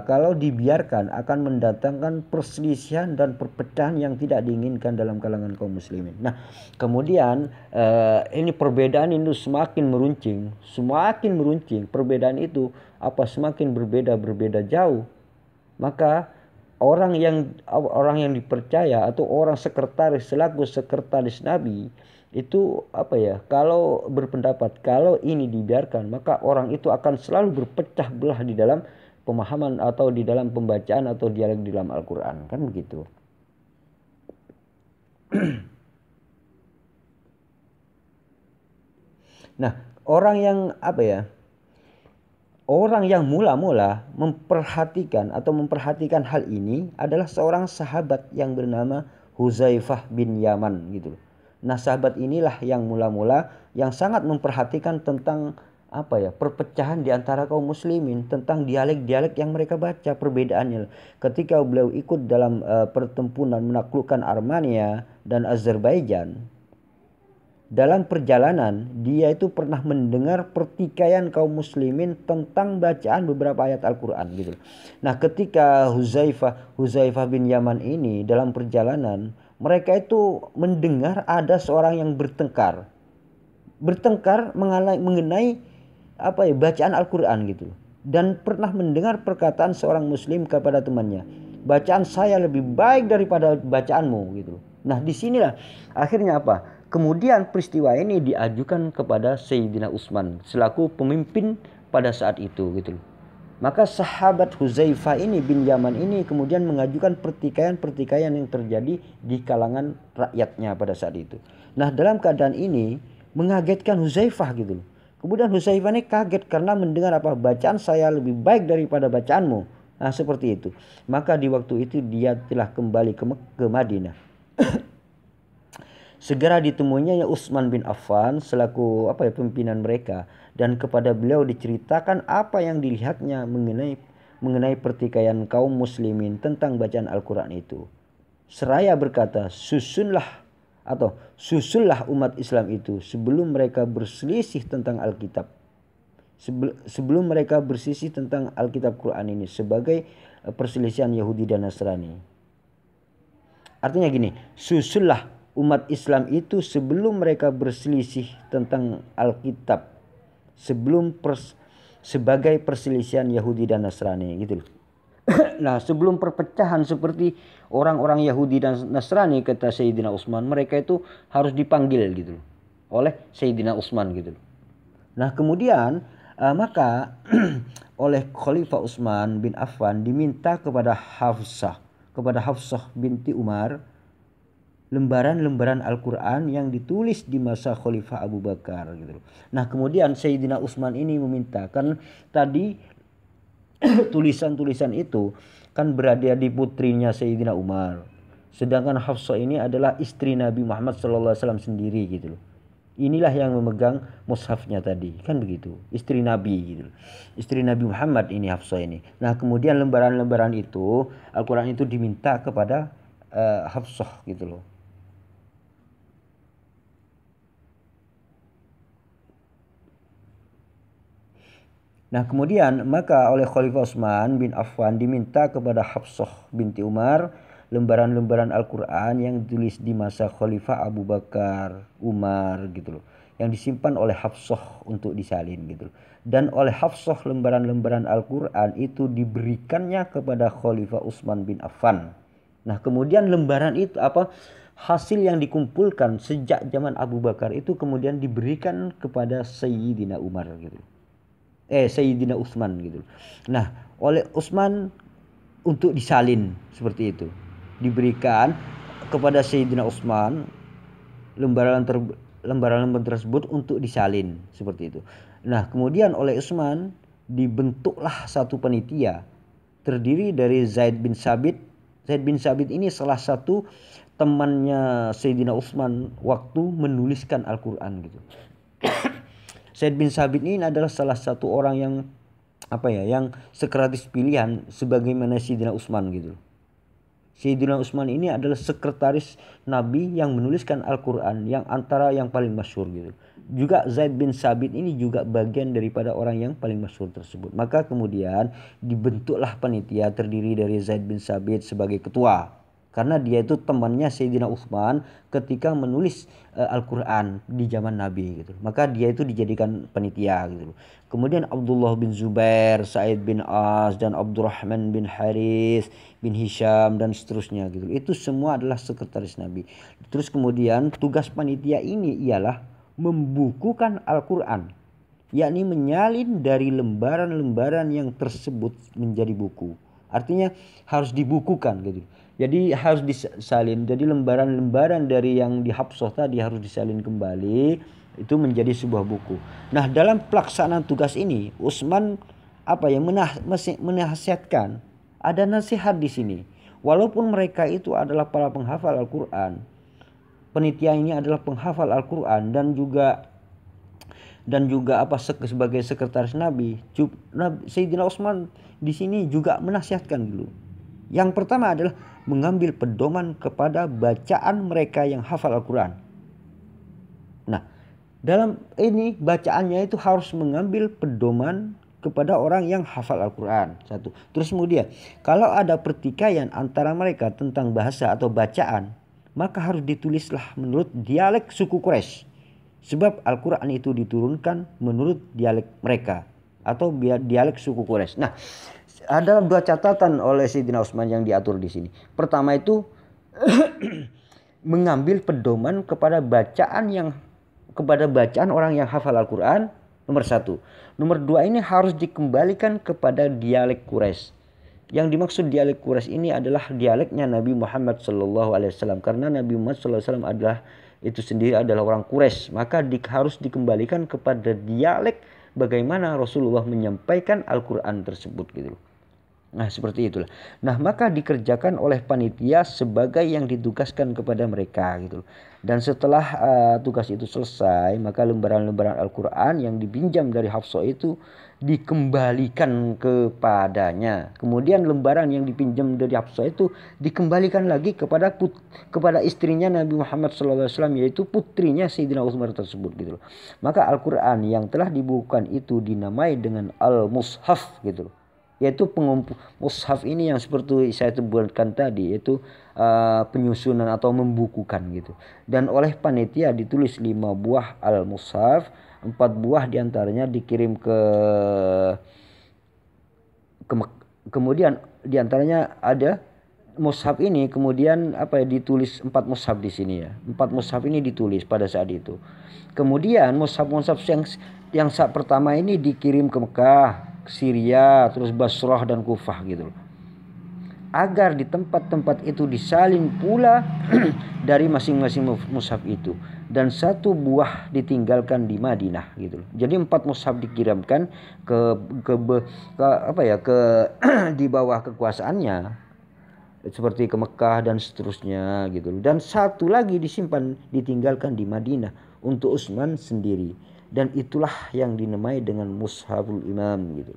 Speaker 1: kalau dibiarkan akan mendatangkan perselisihan dan perpecahan yang tidak diinginkan dalam kalangan kaum muslimin. Nah, kemudian ini perbedaan itu semakin meruncing. Perbedaan itu semakin berbeda jauh. Maka orang yang dipercaya atau orang selaku sekretaris Nabi itu kalau berpendapat kalau ini dibiarkan, maka orang itu akan selalu berpecah belah di dalam pemahaman atau di dalam pembacaan atau dialek di dalam Al-Quran, kan begitu. Nah, orang yang mula-mula memperhatikan hal ini adalah seorang sahabat yang bernama Huzaifah bin Yaman gitu. Nah, sahabat inilah yang mula-mula yang sangat memperhatikan tentang perpecahan di antara kaum muslimin, tentang dialek-dialek yang mereka baca, perbedaannya. Ketika beliau ikut dalam pertempuran menaklukkan Armenia dan Azerbaijan, dalam perjalanan dia itu pernah mendengar pertikaian kaum muslimin tentang bacaan beberapa ayat Al-Quran gitu. Nah, ketika Huzaifah bin Yaman ini dalam perjalanan, mereka itu mendengar ada seorang yang bertengkar mengenai bacaan Al-Quran gitu. Dan pernah mendengar perkataan seorang muslim kepada temannya, bacaan saya lebih baik daripada bacaanmu gitu. Nah, disinilah akhirnya kemudian peristiwa ini diajukan kepada Sayyidina Utsman selaku pemimpin pada saat itu gitu. Maka sahabat Huzaifah ini bin Yaman ini kemudian mengajukan pertikaian yang terjadi di kalangan rakyatnya pada saat itu. Nah, dalam keadaan ini mengagetkan Huzaifah gitu. Kemudian Huzaifah ini kaget karena mendengar bacaan saya lebih baik daripada bacaanmu. Nah, seperti itu. Maka di waktu itu dia telah kembali ke Madinah. Segera ditemuinya Utsman bin Affan selaku pimpinan mereka, dan kepada beliau diceritakan apa yang dilihatnya mengenai pertikaian kaum muslimin tentang bacaan Al-Quran itu. Seraya berkata, susullah umat Islam itu sebelum mereka berselisih tentang Alkitab. Sebelum mereka berselisih tentang Alkitab Quran ini sebagai perselisihan Yahudi dan Nasrani. Artinya gini, susullah umat Islam itu sebelum mereka berselisih tentang Alkitab sebagai perselisihan Yahudi dan Nasrani gitu. Nah, sebelum perpecahan seperti orang-orang Yahudi dan Nasrani, kata Sayyidina Utsman, mereka itu harus dipanggil gitu oleh Sayyidina Utsman gitu. Nah, kemudian maka oleh Khalifah Utsman bin Affan diminta kepada Hafsah binti Umar lembaran-lembaran Al-Quran yang ditulis di masa Khalifah Abu Bakar gitu. Nah, kemudian Sayyidina Utsman ini meminta, kan tadi tulisan-tulisan itu kan berada di putrinya Sayyidina Umar. Sedangkan Hafsah ini adalah istri Nabi Muhammad SAW sendiri gitu loh. Inilah yang memegang mushafnya tadi, kan begitu. Istri Nabi gitu. Istri Nabi Muhammad ini Hafsah ini. Nah, kemudian lembaran-lembaran itu Al-Quran itu diminta kepada Hafsah gitu loh. Nah, kemudian maka oleh Khalifah Utsman bin Affan diminta kepada Hafsah binti Umar lembaran-lembaran Al-Quran yang ditulis di masa Khalifah Abu Bakar, Umar gitu loh, yang disimpan oleh Hafsah untuk disalin gitu loh. Dan oleh Hafsah lembaran-lembaran Al-Quran itu diberikannya kepada Khalifah Utsman bin Affan. Nah kemudian lembaran itu hasil yang dikumpulkan sejak zaman Abu Bakar itu kemudian diberikan kepada Sayyidina Umar gitu. Sayyidina Utsman gitu. Nah oleh Utsman untuk disalin seperti itu. Diberikan kepada Sayyidina Utsman lembaran-lembaran tersebut untuk disalin seperti itu. Nah kemudian oleh Utsman dibentuklah satu panitia terdiri dari Zaid bin Sabit. Zaid bin Sabit ini salah satu temannya Sayyidina Utsman waktu menuliskan Al-Quran gitu. Zaid bin Sabit ini adalah salah satu orang yang yang sekretaris pilihan sebagaimana Sayyidina Utsman gitu. Sayyidina Utsman ini adalah sekretaris Nabi yang menuliskan Al-Quran yang antara yang paling masyhur gitu. Juga Zaid bin Sabit ini juga bagian daripada orang yang paling masyhur tersebut. Maka kemudian dibentuklah panitia terdiri dari Zaid bin Sabit sebagai ketua. Karena dia itu temannya Sayyidina Utsman ketika menulis Al-Quran di zaman Nabi gitu. Maka dia itu dijadikan panitia gitu. Kemudian Abdullah bin Zubair, Sa'id bin As, dan Abdurrahman bin Harith bin Hisham dan seterusnya gitu. Itu semua adalah sekretaris Nabi. Terus kemudian tugas panitia ini ialah membukukan Al-Quran, yakni menyalin dari lembaran-lembaran yang tersebut menjadi buku. Artinya harus dibukukan gitu. Jadi harus disalin. Jadi lembaran-lembaran dari yang di Hafsah tadi harus disalin kembali, itu menjadi sebuah buku. Nah, dalam pelaksanaan tugas ini, Utsman menasihatkan, ada nasihat di sini. Walaupun mereka itu adalah para penghafal Al-Quran, penitia ini adalah penghafal Al-Quran dan juga sebagai sekretaris Nabi, Sayyidina Utsman di sini juga menasihatkan dulu. Yang pertama adalah mengambil pedoman kepada bacaan mereka yang hafal Al-Quran. Nah, dalam ini bacaannya itu harus mengambil pedoman kepada orang yang hafal Al-Quran. Satu. Terus kemudian, kalau ada pertikaian antara mereka tentang bahasa atau bacaan, maka harus ditulislah menurut dialek suku Quraisy. Sebab Al-Quran itu diturunkan menurut dialek mereka atau dialek suku Quraisy. Nah, ada dua catatan oleh Sayyidina Utsman yang diatur di sini. Pertama itu mengambil pedoman kepada bacaan orang yang hafal Al-Quran, nomor satu. Nomor dua, ini harus dikembalikan kepada dialek Quraisy. Yang dimaksud dialek Quraisy ini adalah dialeknya Nabi Muhammad SAW. Karena Nabi Muhammad SAW itu sendiri adalah orang Quraisy, maka harus dikembalikan kepada dialek bagaimana Rasulullah menyampaikan Al-Quran tersebut gitu. Nah seperti itulah. Nah maka dikerjakan oleh panitia sebagai yang ditugaskan kepada mereka gitu. Dan setelah tugas itu selesai, maka lembaran-lembaran Al-Quran yang dipinjam dari Hafsah itu dikembalikan kepadanya. Kemudian lembaran yang dipinjam dari Hafsah itu dikembalikan lagi kepada istrinya Nabi Muhammad SAW, yaitu putrinya Sayyidina Utsman tersebut gitu. Maka Al-Quran yang telah dibukukan itu dinamai dengan Al-Mushaf gitu. Yaitu mushaf ini yang seperti saya sebutkan tadi, yaitu penyusunan atau membukukan gitu. Dan oleh panitia ditulis 5 buah al-mushaf, 4 buah diantaranya dikirim kemudian diantaranya ada mushaf ini kemudian ditulis 4 mushaf di sini ya. 4 mushaf ini ditulis pada saat itu. Kemudian mushaf yang saat pertama ini dikirim ke Mekah, Syria, terus Basrah dan Kufah gitu loh. Agar di tempat-tempat itu disalin pula dari masing-masing mushaf itu, dan 1 buah ditinggalkan di Madinah gitu loh. Jadi 4 mushaf dikirimkan di bawah kekuasaannya seperti ke Mekah dan seterusnya gitu loh. Dan 1 lagi ditinggalkan di Madinah untuk Utsman sendiri. Dan itulah yang dinamai dengan Mushaful Imam gitu.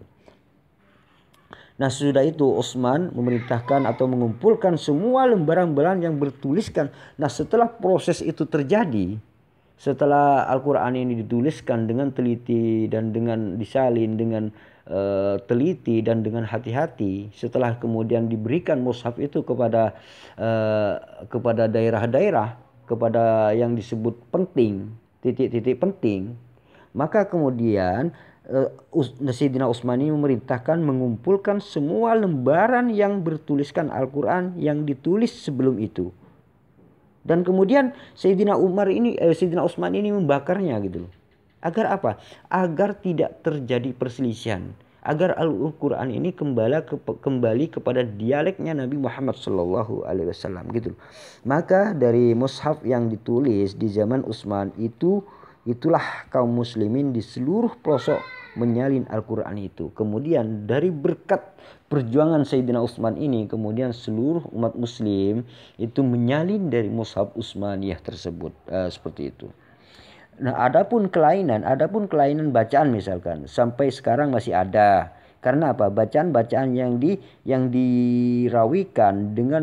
Speaker 1: Nah sudah itu Utsman memerintahkan atau mengumpulkan semua lembaran-lembaran yang bertuliskan. Nah setelah proses itu terjadi, Setelah Al-Quran ini dituliskan dengan teliti dan dengan disalin dengan teliti dan dengan hati-hati, setelah kemudian diberikan mushaf itu kepada daerah-daerah, kepada yang disebut penting, titik-titik penting, maka kemudian Sayyidina Utsman ini memerintahkan mengumpulkan semua lembaran yang bertuliskan Al-Quran yang ditulis sebelum itu. Dan kemudian Sayyidina Utsman ini membakarnya gitu loh. Agar apa? Agar tidak terjadi perselisihan. Agar Al-Quran ini kembali kepada dialeknya Nabi Muhammad Sallallahu Alaihi Wasallam gitu loh. Maka dari mushaf yang ditulis di zaman Utsman itulah kaum muslimin di seluruh pelosok menyalin Al-Quran itu. Kemudian dari berkat perjuangan Sayyidina Utsman ini, kemudian seluruh umat muslim itu menyalin dari mushaf Utsmaniyah tersebut, seperti itu. Nah, adapun kelainan bacaan misalkan sampai sekarang masih ada. Karena apa? Bacaan-bacaan yang dirawikan dengan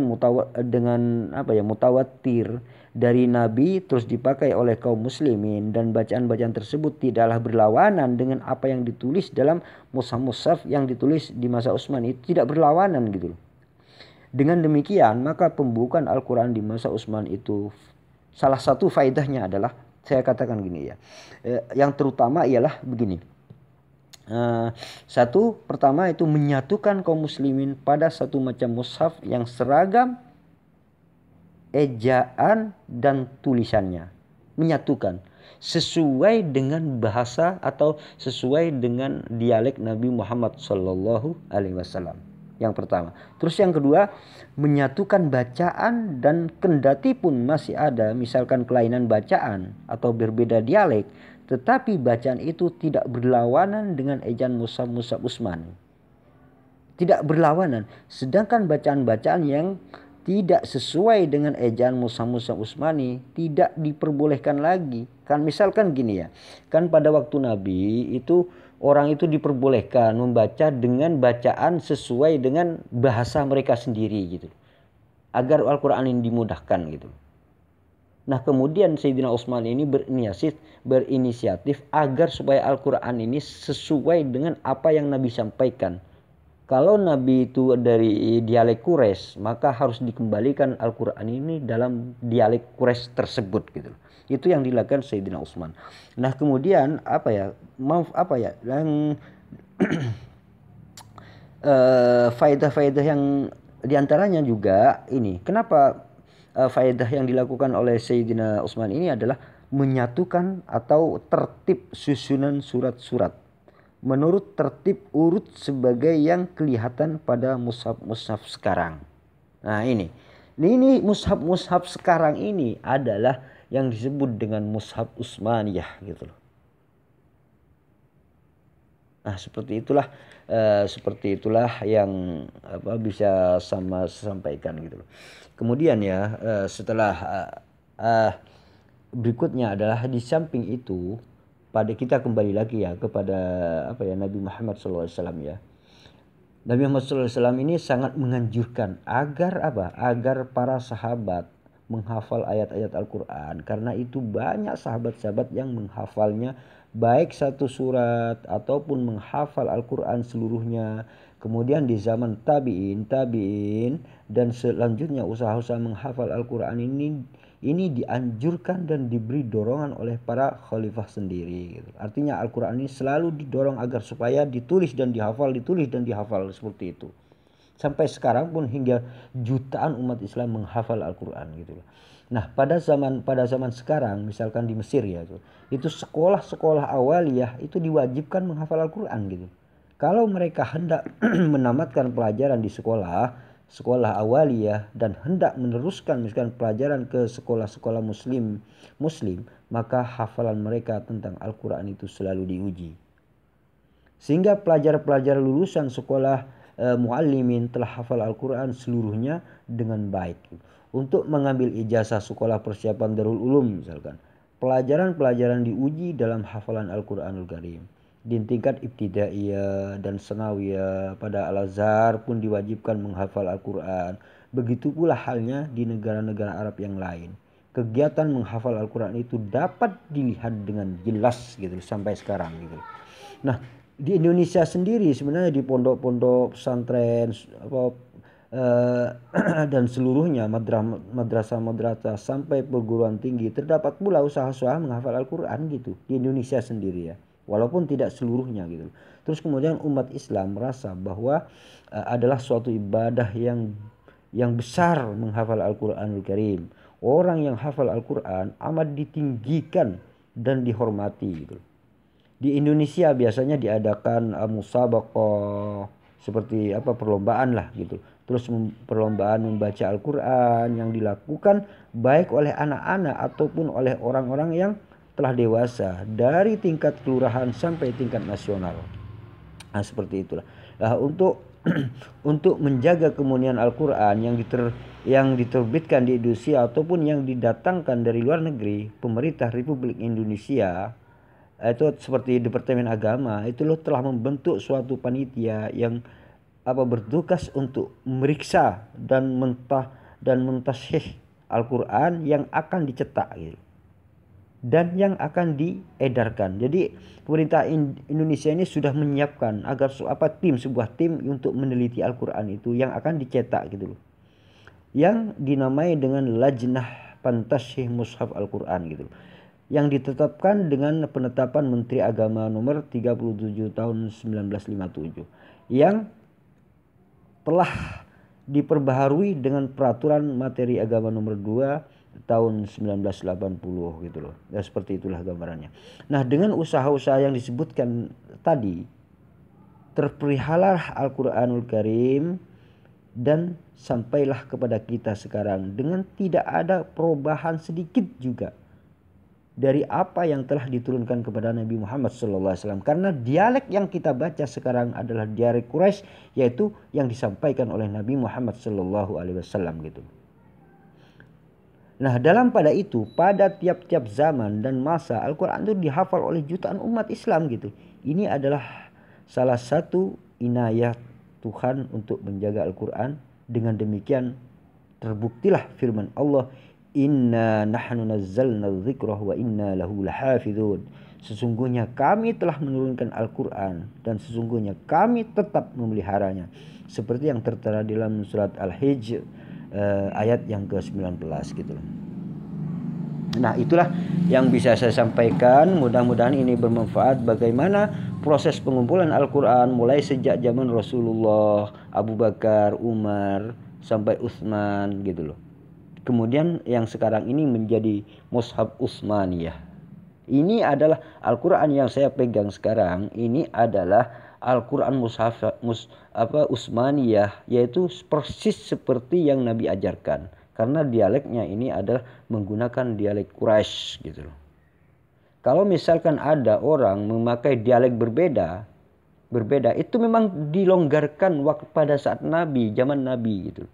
Speaker 1: mutawatir dari Nabi terus dipakai oleh kaum muslimin, dan bacaan-bacaan tersebut tidaklah berlawanan dengan apa yang ditulis dalam mushaf-mushaf yang ditulis di masa Utsman, itu tidak berlawanan gitu. Dengan demikian maka pembukaan Al-Quran di masa Utsman itu salah satu faedahnya adalah, saya katakan gini ya, yang terutama ialah begini. Satu, pertama itu menyatukan kaum muslimin pada satu macam mushaf yang seragam ejaan dan tulisannya, menyatukan sesuai dengan bahasa atau sesuai dengan dialek Nabi Muhammad Sallallahu Alaihi Wasallam. Yang pertama. Terus yang kedua, menyatukan bacaan, dan kendati pun masih ada misalkan kelainan bacaan atau berbeda dialek, tetapi bacaan itu tidak berlawanan dengan ejaan mushaf Utsman. Tidak berlawanan. Sedangkan bacaan-bacaan yang tidak sesuai dengan ejaan mushaf Utsmani tidak diperbolehkan lagi. Kan misalkan gini ya. Kan pada waktu Nabi itu orang itu diperbolehkan membaca dengan bacaan sesuai dengan bahasa mereka sendiri gitu. Agar Al-Quran ini dimudahkan gitu. Nah, kemudian Sayyidina Utsman ini berinisiatif agar supaya Al-Quran ini sesuai dengan apa yang Nabi sampaikan. Kalau Nabi itu dari dialek Quraisy, maka harus dikembalikan Al-Quran ini dalam dialek Quraisy tersebut gitu. Itu yang dilakukan Sayyidina Utsman. Nah, kemudian yang faedah-faedah yang diantaranya juga ini, kenapa faedah yang dilakukan oleh Sayyidina Utsman ini adalah menyatukan atau tertib susunan surat-surat menurut tertib urut sebagai yang kelihatan pada mushaf-mushaf sekarang. Nah, ini mushaf-mushaf sekarang ini adalah yang disebut dengan mushaf Utsmaniyah gitu loh. Nah, seperti itulah yang bisa sama sampaikan gitu loh. Kemudian ya, setelah berikutnya adalah di samping itu, pada kita kembali lagi ya kepada Nabi Muhammad SAW ya. Nabi Muhammad SAW ini sangat menganjurkan agar agar para sahabat menghafal ayat-ayat Al-Quran, karena itu banyak sahabat-sahabat yang menghafalnya baik satu surat ataupun menghafal Al-Quran seluruhnya. Kemudian di zaman tabi'in dan selanjutnya usaha-usaha menghafal Al-Quran ini dianjurkan dan diberi dorongan oleh para khalifah sendiri gitu. Artinya Al-Quran ini selalu didorong agar supaya ditulis dan dihafal seperti itu. Sampai sekarang pun hingga jutaan umat Islam menghafal Al-Quran gitu. Nah, pada zaman sekarang misalkan di Mesir ya, itu sekolah-sekolah awaliyah itu diwajibkan menghafal Al-Quran gitu. Kalau mereka hendak menamatkan pelajaran di sekolah awaliyah dan hendak meneruskan misalkan pelajaran ke sekolah-sekolah muslim, maka hafalan mereka tentang Al-Quran itu selalu diuji. Sehingga pelajar-pelajar lulusan sekolah muallimin telah hafal Al-Quran seluruhnya dengan baik. Untuk mengambil ijazah sekolah persiapan Darul Ulum misalkan, pelajaran-pelajaran diuji dalam hafalan Al-Quranul Karim. Di tingkat ibtidaiyah dan sanawiyah pada Al-Azhar pun diwajibkan menghafal Al-Quran. Begitu pula halnya di negara-negara Arab yang lain. kegiatan menghafal Al-Quran itu dapat dilihat dengan jelas gitu sampai sekarang gitu. Nah, di Indonesia sendiri sebenarnya di pondok-pondok pesantren dan seluruhnya madrasah sampai perguruan tinggi terdapat pula usaha-usaha menghafal Al-Quran gitu di Indonesia sendiri ya, walaupun tidak seluruhnya gitu. Terus kemudian umat Islam merasa bahwa adalah suatu ibadah yang besar menghafal Al-Quranul Karim. Orang yang hafal Al-Quran amat ditinggikan dan dihormati gitu. Di Indonesia biasanya diadakan musabaqah seperti perlombaan lah gitu. Terus perlombaan membaca Al-Quran yang dilakukan baik oleh anak-anak ataupun oleh orang-orang yang telah dewasa dari tingkat kelurahan sampai tingkat nasional. Nah, seperti itulah. Nah, untuk untuk menjaga kemuliaan Al-Quran yang diterbitkan di Indonesia ataupun yang didatangkan dari luar negeri, pemerintah Republik Indonesia itu seperti Departemen Agama itu telah membentuk suatu panitia yang bertugas untuk memeriksa dan mentashih Al-Quran yang akan dicetak gitu, dan yang akan diedarkan. Jadi pemerintah Indonesia ini sudah menyiapkan agar sebuah tim untuk meneliti Al-Quran itu yang akan dicetak gitu loh, yang dinamai dengan Lajnah Pantashih Mushaf Al-Quran gitu, yang ditetapkan dengan penetapan Menteri Agama nomor 37 tahun 1957 yang telah diperbaharui dengan peraturan materi agama nomor 2 tahun 1980 gitu loh. Ya, seperti itulah gambarannya. Nah, dengan usaha-usaha yang disebutkan tadi, terpeliharalah Al-Quranul Karim dan sampailah kepada kita sekarang dengan tidak ada perubahan sedikit juga dari apa yang telah diturunkan kepada Nabi Muhammad SAW. Karena dialek yang kita baca sekarang adalah dialek Quraisy, yaitu yang disampaikan oleh Nabi Muhammad SAW gitu. Nah, pada tiap-tiap zaman dan masa Al-Quran itu dihafal oleh jutaan umat Islam gitu. Ini adalah salah satu inayah Tuhan untuk menjaga Al-Quran. Dengan demikian terbuktilah firman Allah, Inna nahnu nazzalna dzikra wa inna lahu lahafizun. Sesungguhnya kami telah menurunkan Al-Quran dan sesungguhnya kami tetap memeliharanya. Seperti yang tertera di dalam surat Al-Hijr ayat yang ke-19 gitu. Nah, itulah yang bisa saya sampaikan. Mudah-mudahan ini bermanfaat bagaimana proses pengumpulan Al-Quran mulai sejak zaman Rasulullah, Abu Bakar, Umar sampai Utsman gitu loh. Kemudian yang sekarang ini menjadi Mushaf Utsmaniyah. Ini adalah Al-Quran yang saya pegang sekarang. Ini adalah Al-Quran Utsmaniyah, yaitu persis seperti yang Nabi ajarkan. Karena dialeknya ini adalah menggunakan dialek Quraisy gitu loh. Kalau misalkan ada orang memakai dialek berbeda itu memang dilonggarkan waktu pada saat Nabi, zaman Nabi gitu.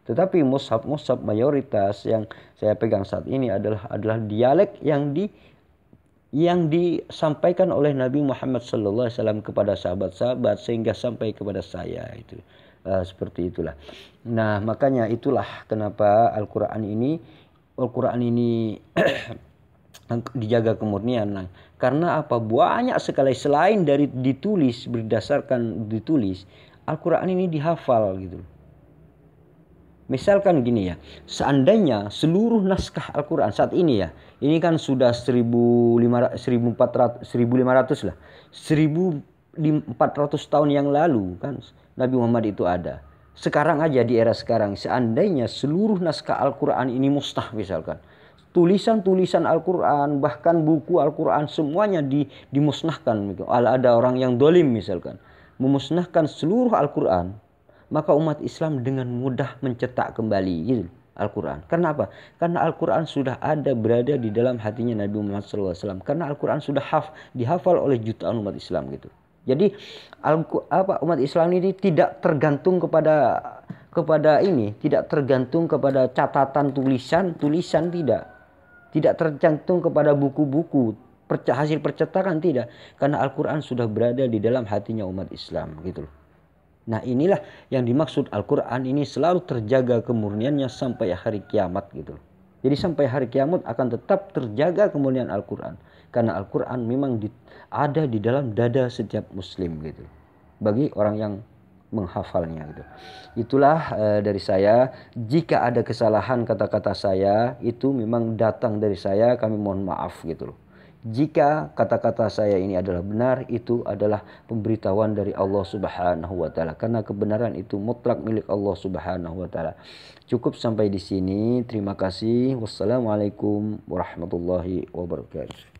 Speaker 1: Tetapi mushaf mayoritas yang saya pegang saat ini adalah dialek yang disampaikan oleh Nabi Muhammad SAW kepada sahabat-sahabat sehingga sampai kepada saya itu. Seperti itulah. Nah, makanya itulah kenapa Al-Quran ini dijaga kemurnian. Nah, karena apa? Banyak sekali selain dari ditulis berdasarkan ditulis, Al-Quran ini dihafal gitu. Misalkan gini ya, seandainya seluruh naskah Al-Quran saat ini ya, ini kan sudah 1400 lah, 1400 tahun yang lalu kan Nabi Muhammad itu ada. Sekarang aja di era sekarang, seandainya seluruh naskah Al-Quran ini musnah misalkan, tulisan-tulisan Al-Quran bahkan buku Al-Quran semuanya dimusnahkan. Ada orang yang dolim misalkan memusnahkan seluruh Al-Quran, maka umat Islam dengan mudah mencetak kembali gitu Al-Quran. Karena apa? Karena Al-Quran sudah berada di dalam hatinya Nabi Muhammad SAW. Karena Al-Quran sudah dihafal oleh jutaan umat Islam gitu. Jadi umat Islam ini tidak tergantung kepada tidak tergantung kepada catatan tulisan tidak tergantung kepada buku-buku hasil percetakan, tidak, karena Al-Quran sudah berada di dalam hatinya umat Islam gitu loh. Nah, inilah yang dimaksud Al-Quran ini selalu terjaga kemurniannya sampai hari kiamat gitu. Jadi sampai hari kiamat akan tetap terjaga kemuliaan Al-Quran. Karena Al-Quran memang ada di dalam dada setiap muslim gitu. Bagi orang yang menghafalnya gitu. Itulah dari saya. Jika ada kesalahan kata-kata saya, itu memang datang dari saya, kami mohon maaf gitu loh. Jika kata-kata saya ini adalah benar, itu adalah pemberitahuan dari Allah Subhanahu wa taala, karena kebenaran itu mutlak milik Allah Subhanahu wa taala. Cukup sampai di sini. Terima kasih. Wassalamualaikum warahmatullahi wabarakatuh.